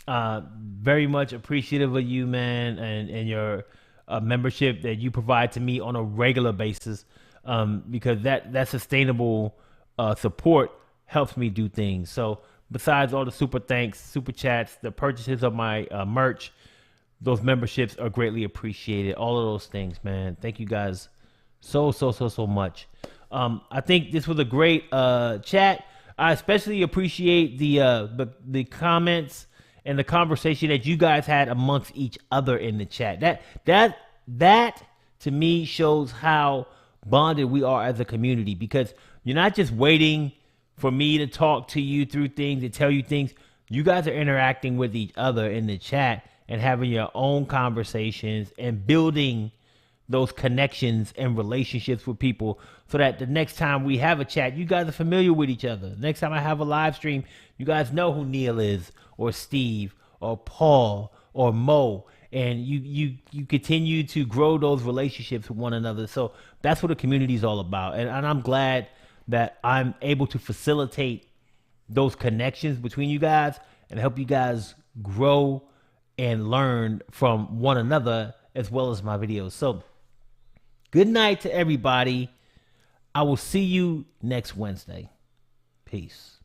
Very much appreciative of you, man, and your membership that you provide to me on a regular basis, because that sustainable support helps me do things. So besides all the super thanks, super chats, the purchases of my merch, those memberships are greatly appreciated. All of those things, man. Thank you guys so much. I think this was a great chat. I especially appreciate the comments and the conversation that you guys had amongst each other in the chat. That to me shows how bonded we are as a community, because you're not just waiting for me to talk to you through things and tell you things. You guys are interacting with each other in the chat and having your own conversations and building those connections and relationships with people, so that the next time we have a chat, you guys are familiar with each other. Next time I have a live stream, you guys know who Neil is, or Steve, or Paul, or Mo, and you continue to grow those relationships with one another. So that's what the community is all about, and I'm glad that I'm able to facilitate those connections between you guys and help you guys grow and learn from one another as well as my videos. So good night to everybody. I will see you next Wednesday. Peace.